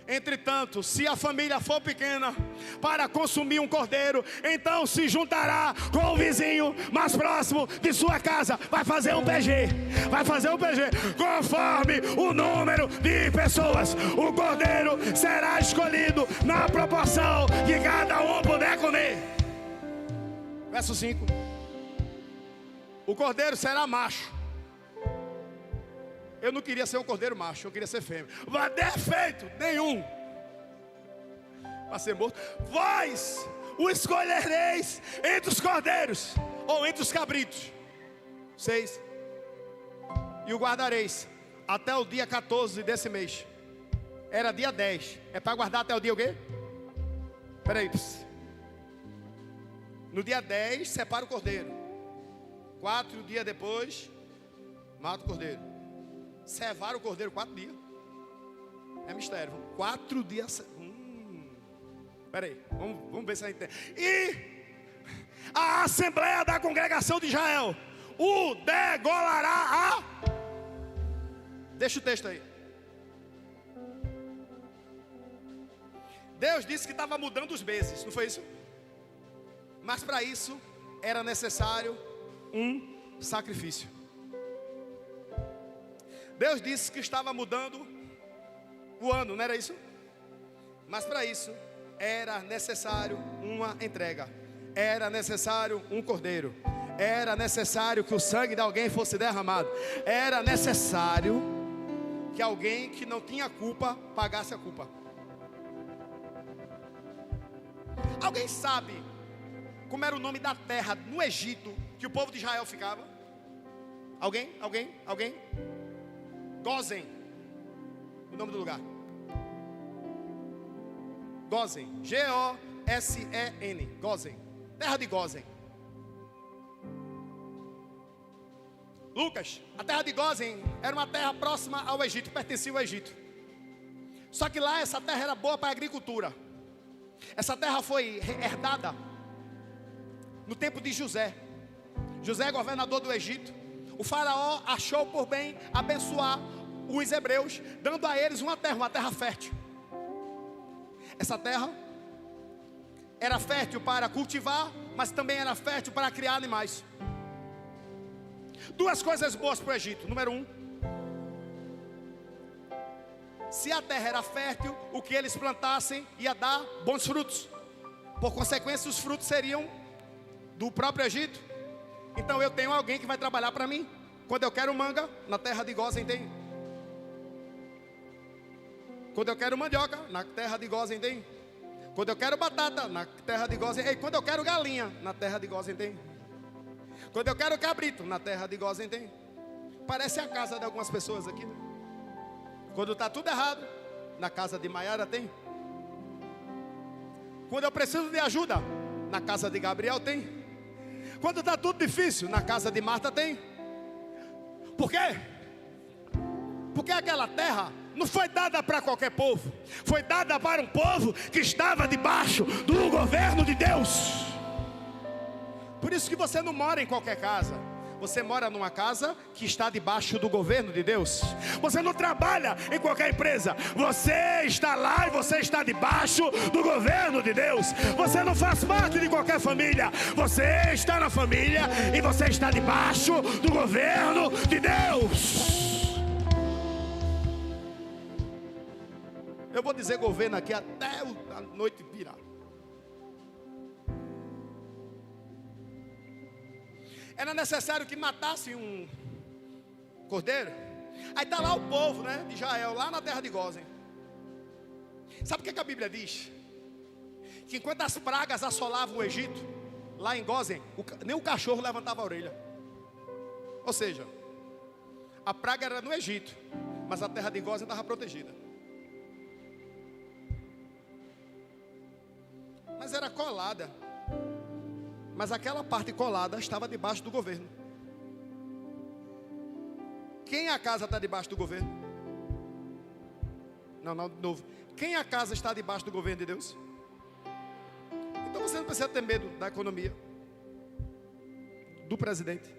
Entretanto, se a família for pequena para consumir um cordeiro, então se juntará com o vizinho mais próximo de sua casa. Vai fazer um PG. Vai fazer um PG. Conforme o número de pessoas, o cordeiro será escolhido na proporção que cada um puder comer. Verso 5. O cordeiro será macho. Eu não queria ser um cordeiro macho, eu queria ser fêmea. Mas defeito nenhum para ser morto. Vós o escolhereis entre os cordeiros ou entre os cabritos. 6. E o guardareis até o dia 14 desse mês. Era dia 10. É para guardar até o dia o quê? Peraí. No dia 10 separa o cordeiro. 4 dias depois mata o cordeiro. Cevar o cordeiro 4 dias. É mistério. 4 dias. Peraí, vamos ver se a gente tem. E a assembleia da congregação de Israel o degolará Deixa o texto aí. Deus disse que estava mudando os meses, não foi isso? Mas para isso era necessário um sacrifício. Deus disse que estava mudando o ano, não era isso? Mas para isso era necessário uma entrega. Era necessário um cordeiro. Era necessário que o sangue de alguém fosse derramado. Era necessário que alguém que não tinha culpa pagasse a culpa. Alguém sabe como era o nome da terra no Egito que o povo de Israel ficava? Alguém? Gozen, o nome do lugar. Gozen, G-O-S-E-N, Gozen, terra de Gozen. Lucas, a terra de Gozen era uma terra próxima ao Egito, pertencia ao Egito. Só que lá essa terra era boa para a agricultura. Essa terra foi herdada no tempo de José. José, governador do Egito. O faraó achou por bem abençoar os hebreus, dando a eles uma terra fértil. Essa terra era fértil para cultivar, mas também era fértil para criar animais. Duas coisas boas para o Egito. Número 1, se a terra era fértil, o que eles plantassem ia dar bons frutos. Por consequência, os frutos seriam do próprio Egito. Então eu tenho alguém que vai trabalhar para mim. Quando eu quero manga, na terra de Gozen tem. Quando eu quero mandioca, na terra de Gozen tem. Quando eu quero batata, na terra de Gozen. Ei, quando eu quero galinha, na terra de Gozen tem. Quando eu quero cabrito, na terra de Gozen tem. Parece a casa de algumas pessoas aqui, né? Quando está tudo errado, na casa de Maiara tem. Quando eu preciso de ajuda, na casa de Gabriel tem. Quando está tudo difícil, na casa de Marta tem. Por quê? Porque aquela terra não foi dada para qualquer povo. Foi dada para um povo que estava debaixo do governo de Deus. Por isso que você não mora em qualquer casa. Você mora numa casa que está debaixo do governo de Deus. Você não trabalha em qualquer empresa. Você está lá e você está debaixo do governo de Deus. Você não faz parte de qualquer família. Você está na família e você está debaixo do governo de Deus. Eu vou dizer governo aqui até a noite virar. Era necessário que matassem um cordeiro. Aí está lá o povo, né, de Israel, lá na terra de Gósen. Sabe o que a Bíblia diz? Que enquanto as pragas assolavam o Egito, lá em Gósen, nem o cachorro levantava a orelha. Ou seja, a praga era no Egito, mas a terra de Gósen estava protegida. Mas era colada. Mas aquela parte colada estava debaixo do governo. Quem a casa está debaixo do governo? Não, de novo. Quem a casa está debaixo do governo de Deus? Então você não precisa ter medo da economia, do presidente.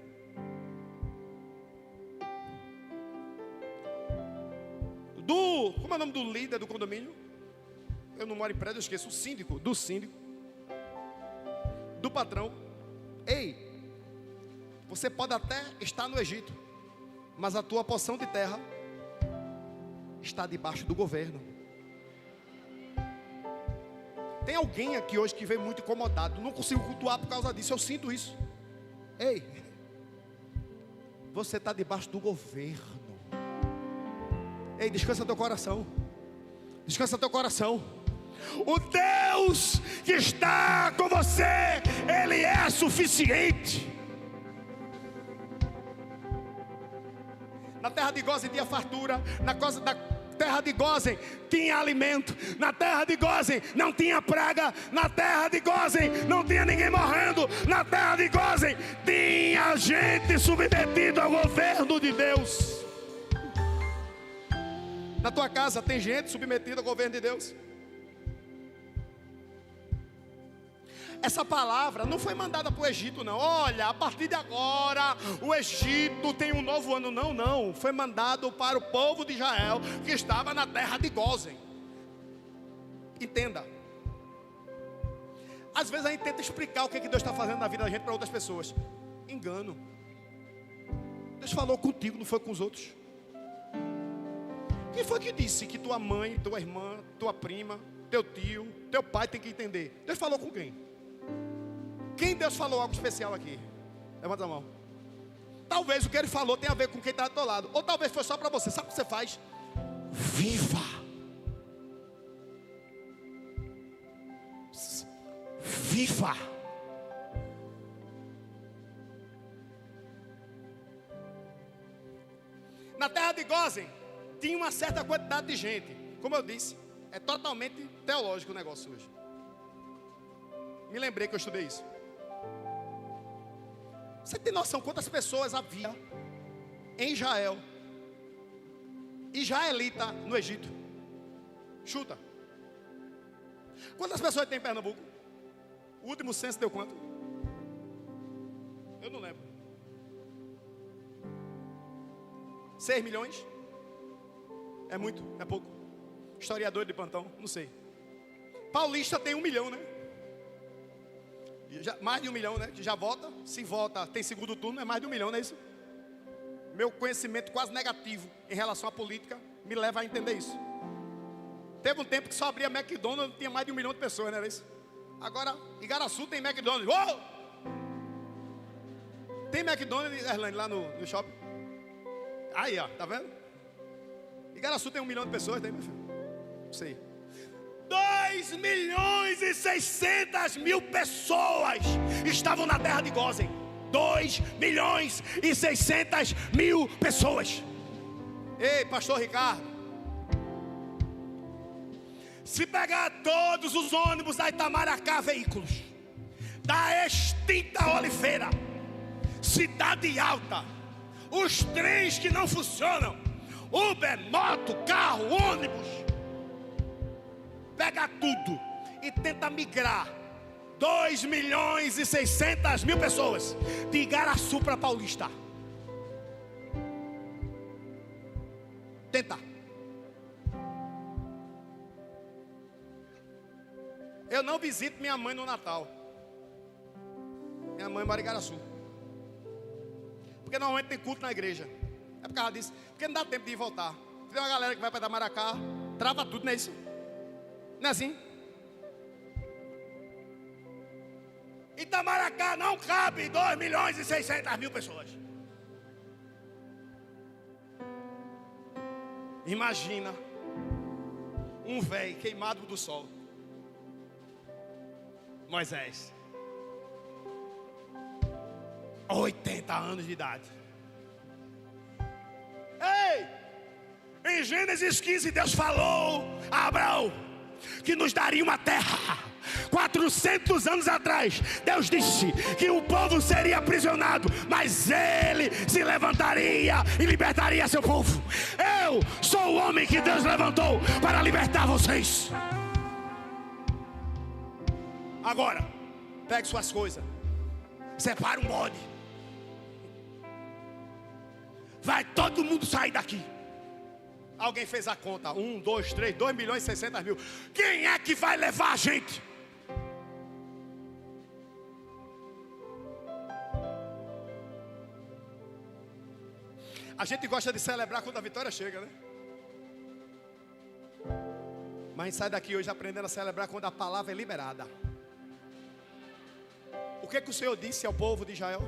Como é o nome do líder do condomínio? Eu não moro em prédio, eu esqueço. O síndico, do síndico. Do patrão. Ei, você pode até estar no Egito, mas a tua porção de terra está debaixo do governo. Tem alguém aqui hoje que veio muito incomodado, não consigo cultuar por causa disso, eu sinto isso. Ei, você está debaixo do governo. Ei, descansa teu coração. Descansa teu coração. O Deus que está com você, Ele é suficiente. Na terra de Gósen tinha fartura. Na terra de Gósen tinha alimento. Na terra de Gósen não tinha praga. Na terra de Gósen não tinha ninguém morrendo. Na terra de Gósen tinha gente submetida ao governo de Deus. Na tua casa tem gente submetida ao governo de Deus. Essa palavra não foi mandada para o Egito, não. Olha, a partir de agora o Egito tem um novo ano. Não. Foi mandado para o povo de Israel que estava na terra de Gósen. Entenda. Às vezes a gente tenta explicar o que Deus está fazendo na vida da gente para outras pessoas. Engano. Deus falou contigo, não foi com os outros. Quem foi que disse que tua mãe, tua irmã, tua prima, teu tio, teu pai tem que entender? Deus falou com quem? Quem Deus falou algo especial aqui? Levanta a mão. Talvez o que Ele falou tenha a ver com quem está do teu lado. Ou talvez foi só para você. Sabe o que você faz? Viva. Viva. Na terra de Gósen tinha uma certa quantidade de gente. Como eu disse, é totalmente teológico o negócio hoje. Me lembrei que eu estudei isso. Você tem noção quantas pessoas havia em Israel, israelita no Egito? Chuta. Quantas pessoas tem em Pernambuco? O último censo deu quanto? Eu não lembro. 6 milhões? É muito? É pouco? Historiador de plantão? Não sei. Paulista tem 1 milhão, né? Mais de 1 milhão, né? Que já vota. Se vota, tem segundo turno, é mais de 1 milhão, não é isso? Meu conhecimento quase negativo em relação à política me leva a entender isso. Teve um tempo que só abria McDonald's, tinha mais de 1 milhão de pessoas, não era isso? Agora, Igaraçu tem McDonald's. Uou! Tem McDonald's, Erlane, lá no shopping. Aí, ó, tá vendo? Igaraçu tem 1 milhão de pessoas, tem, meu filho? Não sei. 2.600.000 pessoas estavam na terra de Gósen. 2.600.000 pessoas. Ei, pastor Ricardo, se pegar todos os ônibus da Itamaracá Veículos, da extinta Oliveira, Cidade Alta, os trens que não funcionam, Uber, moto, carro, ônibus, pega tudo e tenta migrar 2.600.000 pessoas de Igaraçu para Paulista. Tenta. Eu não visito minha mãe no Natal. Minha mãe mora em Igaraçu. Porque normalmente tem culto na igreja. É por causa disso. Porque não dá tempo de ir voltar. Tem uma galera que vai para Itamaracá, trava tudo, não é isso? Não é assim? Itamaracá não cabe 2.600.000 pessoas. Imagina um velho queimado do sol, Moisés, 80 anos de idade. Ei, em Gênesis 15 Deus falou a Abraão que nos daria uma terra. 400 anos atrás Deus disse que o povo seria aprisionado, mas ele se levantaria e libertaria seu povo. Eu sou o homem que Deus levantou para libertar vocês. Agora, pegue suas coisas, separe um bode, vai todo mundo sair daqui. Alguém fez a conta, 1, 2, 3, 2.600.000. Quem é que vai levar a gente? A gente gosta de celebrar quando a vitória chega, né? Mas a gente sai daqui hoje aprendendo a celebrar quando a palavra é liberada. O que o Senhor disse ao povo de Israel?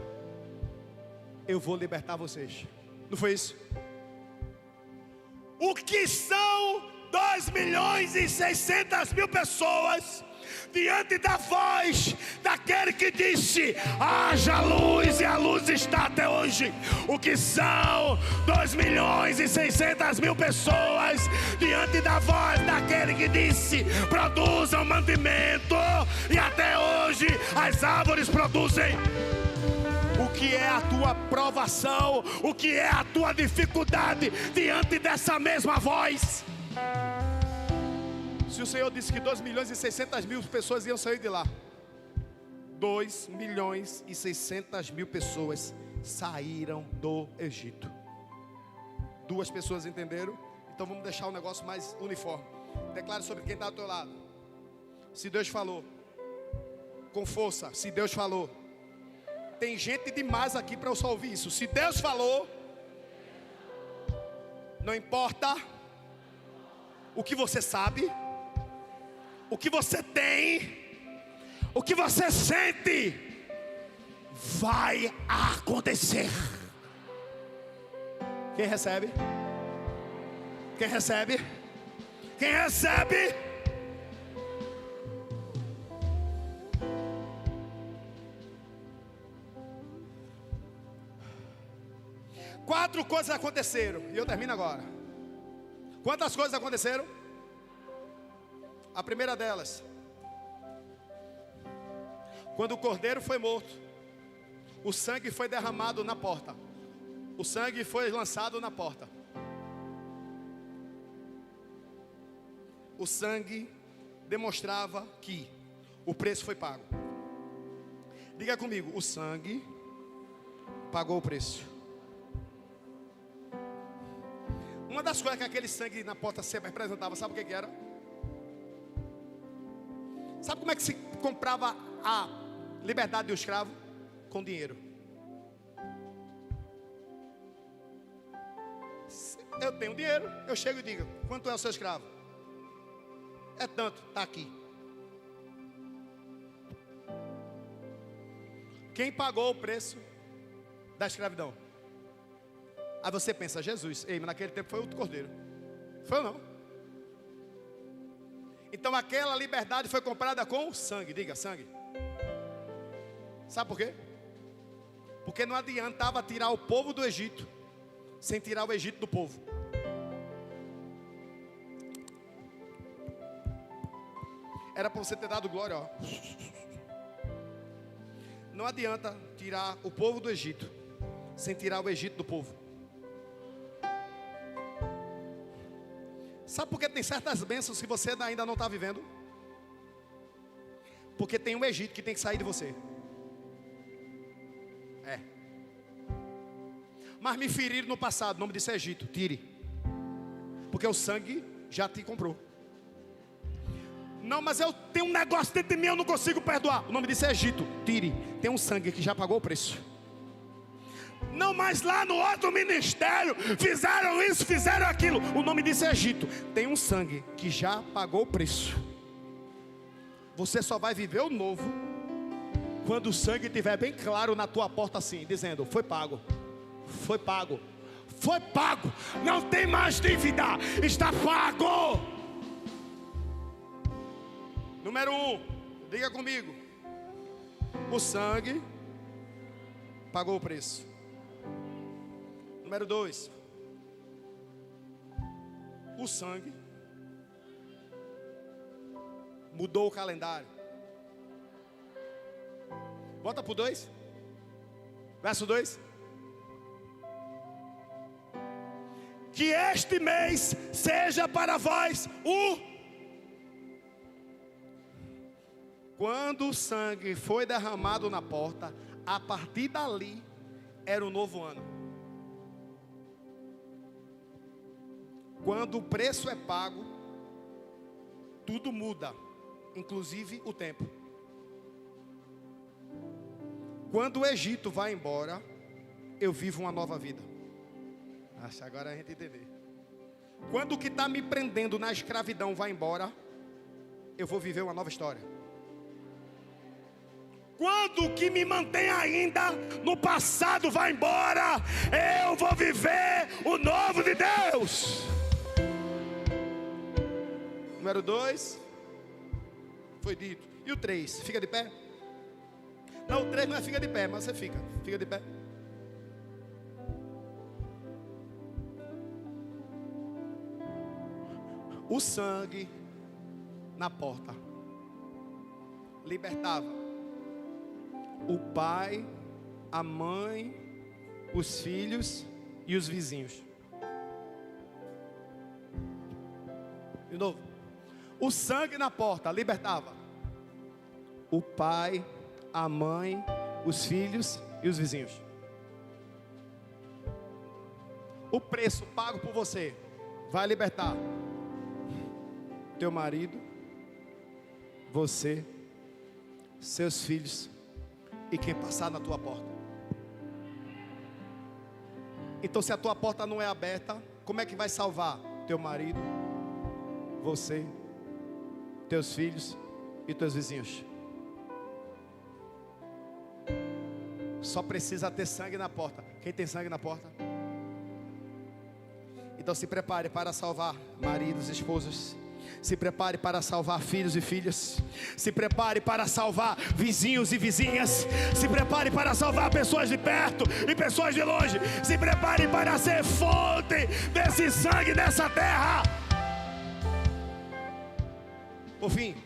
Eu vou libertar vocês. Não foi isso? O que são 2.600.000 pessoas diante da voz daquele que disse: haja luz, e a luz está até hoje? O que são 2.600.000 pessoas diante da voz daquele que disse: produzam mantimento, e até hoje as árvores produzem? O que é a tua provação? O que é a tua dificuldade diante dessa mesma voz? Se o Senhor disse que 2.600.000 pessoas iam sair de lá, 2.600.000 pessoas saíram do Egito. 2 pessoas entenderam? Então vamos deixar o negócio mais uniforme. Declare sobre quem está ao teu lado. Se Deus falou, com força, se Deus falou. Tem gente demais aqui para eu só ouvir isso. Se Deus falou, não importa o que você sabe, o que você tem, o que você sente, vai acontecer. Quem recebe? Quem recebe? Quem recebe? Quatro coisas aconteceram, e eu termino agora. Quantas coisas aconteceram? A primeira delas, quando o cordeiro foi morto, o sangue foi derramado na porta. O sangue foi lançado na porta. O sangue demonstrava que o preço foi pago. Diga comigo: o sangue pagou o preço. Uma das coisas que aquele sangue na porta sempre representava, sabe o que era? Sabe como é que se comprava a liberdade do escravo? Com dinheiro. Eu tenho dinheiro, eu chego e digo: quanto é o seu escravo? É tanto, está aqui. Quem pagou o preço da escravidão? Aí você pensa: Jesus. Ei, mas naquele tempo foi o cordeiro. Foi ou não? Então aquela liberdade foi comprada com sangue. Diga, sangue. Sabe por quê? Porque não adiantava tirar o povo do Egito sem tirar o Egito do povo. Era para você ter dado glória, ó. não adianta tirar o povo do Egito sem tirar o Egito do povo. Sabe por que tem certas bênçãos que você ainda não está vivendo? Porque tem um Egito que tem que sair de você. Mas me feriram no passado, o nome disso é Egito, tire. Porque o sangue já te comprou. Não, mas eu tenho um negócio dentro de mim, eu não consigo perdoar. O nome disso é Egito, tire. Tem um sangue que já pagou o preço. Não, mas lá no outro ministério fizeram isso, fizeram aquilo. O nome disso é Egito. Tem um sangue que já pagou o preço. Você só vai viver o novo quando o sangue estiver bem claro na tua porta assim, dizendo, foi pago. Foi pago. Foi pago. Não tem mais dívida. Está pago. Número 1. Diga comigo. O sangue pagou o preço. Número 2. O sangue mudou o calendário. Bota para o 2. Verso 2. Que este mês seja para vós Quando o sangue foi derramado na porta, a partir dali era um novo ano. Quando o preço é pago, tudo muda, inclusive o tempo. Quando o Egito vai embora, eu vivo uma nova vida. Acho agora a gente entender. Quando o que está me prendendo na escravidão vai embora, eu vou viver uma nova história. Quando o que me mantém ainda no passado vai embora, eu vou viver o novo de Deus. Número 2 foi dito. E o 3, fica de pé? Não, o 3 não é fica de pé, mas você fica de pé. O sangue na porta libertava o pai, a mãe, os filhos e os vizinhos. De novo. O sangue na porta libertava o pai, a mãe, os filhos e os vizinhos. O preço pago por você vai libertar teu marido, você, seus filhos e quem passar na tua porta. Então, se a tua porta não é aberta, como é que vai salvar teu marido, você, teus filhos e teus vizinhos? Só precisa ter sangue na porta. Quem tem sangue na porta? Então se prepare para salvar maridos, esposas. Se prepare para salvar filhos e filhas. Se prepare para salvar vizinhos e vizinhas. Se prepare para salvar pessoas de perto e pessoas de longe. Se prepare para ser fonte desse sangue nessa terra. Por fim,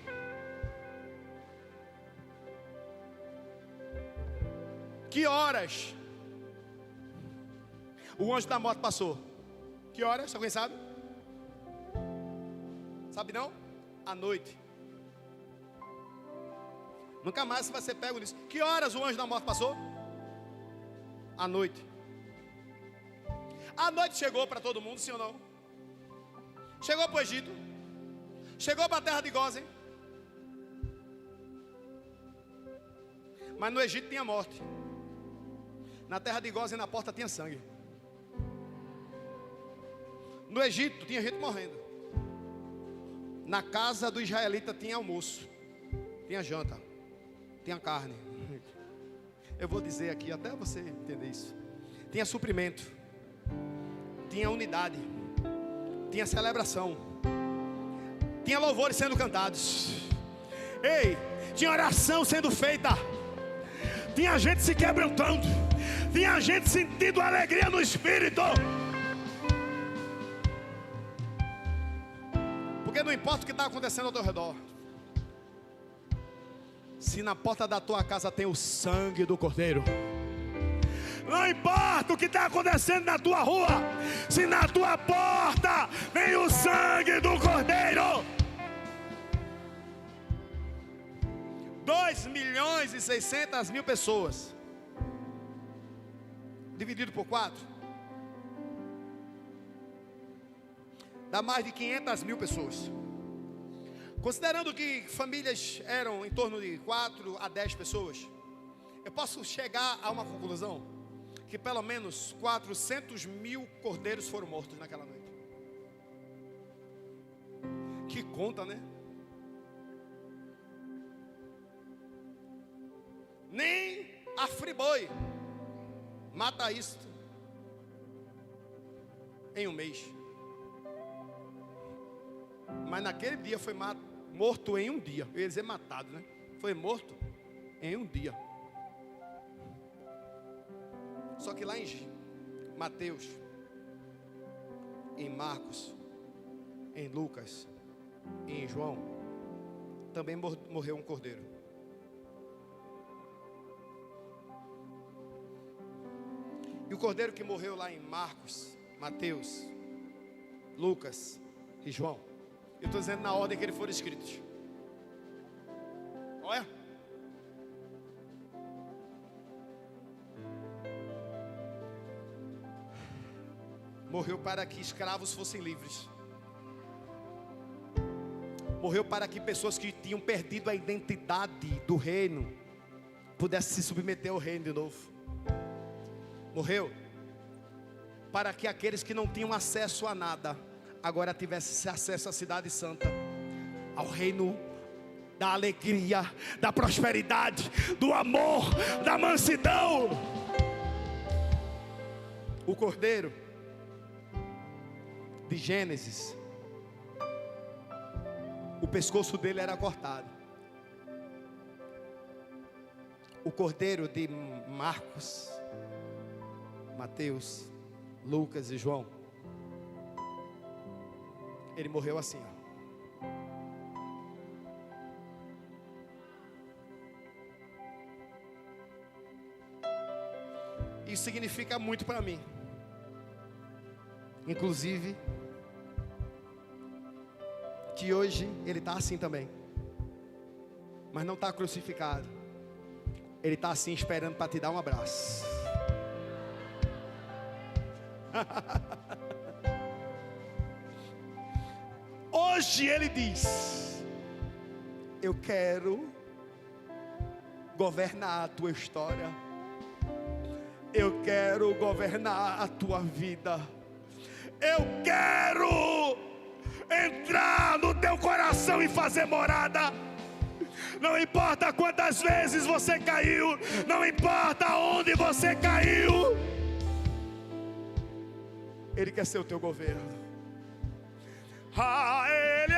que horas o anjo da morte passou? Que horas? Alguém sabe? Sabe não? À noite. Nunca mais você vai ser pego nisso. Que horas o anjo da morte passou? À noite. A noite chegou para todo mundo, sim ou não? Chegou para o Egito. Chegou para a terra de Gósen. Mas no Egito tinha morte. Na terra de Gósen, na porta tinha sangue. No Egito tinha gente morrendo. Na casa do israelita tinha almoço, tinha janta, tinha carne. Eu vou dizer aqui até você entender isso. Tinha suprimento, tinha unidade, tinha celebração, tinha louvores sendo cantados. Ei, tinha oração sendo feita. Tinha gente se quebrantando. Tinha gente sentindo alegria no espírito. Porque não importa o que está acontecendo ao teu redor. se na porta da tua casa tem o sangue do Cordeiro. Não importa o que está acontecendo na tua rua, se na tua porta tem o sangue do Cordeiro. 2.600.000 pessoas, dividido por 4, dá mais de 500.000 pessoas. Considerando que famílias eram em torno de 4 a 10 pessoas, eu posso chegar a uma conclusão: que pelo menos 400.000 cordeiros foram mortos naquela noite. Que conta, né? Nem a friboi mata isto em um mês. Mas naquele dia foi morto em um dia. Eu ia dizer matado, né? Foi morto em um dia. Só que lá em Mateus, em Marcos, em Lucas e em João, também morreu um cordeiro. E o cordeiro que morreu lá em Marcos, Mateus, Lucas e João, eu estou dizendo na ordem que eles foram escritos. Olha. Morreu para que escravos fossem livres. Morreu para que pessoas que tinham perdido a identidade do reino pudessem se submeter ao reino de novo. Morreu para que aqueles que não tinham acesso a nada agora tivessem acesso à cidade santa, ao reino da alegria, da prosperidade, do amor, da mansidão. O cordeiro de Gênesis, o pescoço dele era cortado. O cordeiro de Marcos, Mateus, Lucas e João, ele morreu assim, ó. Isso significa muito para mim. Inclusive, que hoje ele está assim também, mas não está crucificado. Ele está assim esperando para te dar um abraço. Hoje ele diz: eu quero governar a tua história, eu quero governar a tua vida, eu quero entrar no teu coração e fazer morada. Não importa quantas vezes você caiu, não importa onde você caiu, Ele quer ser o teu governo. Ele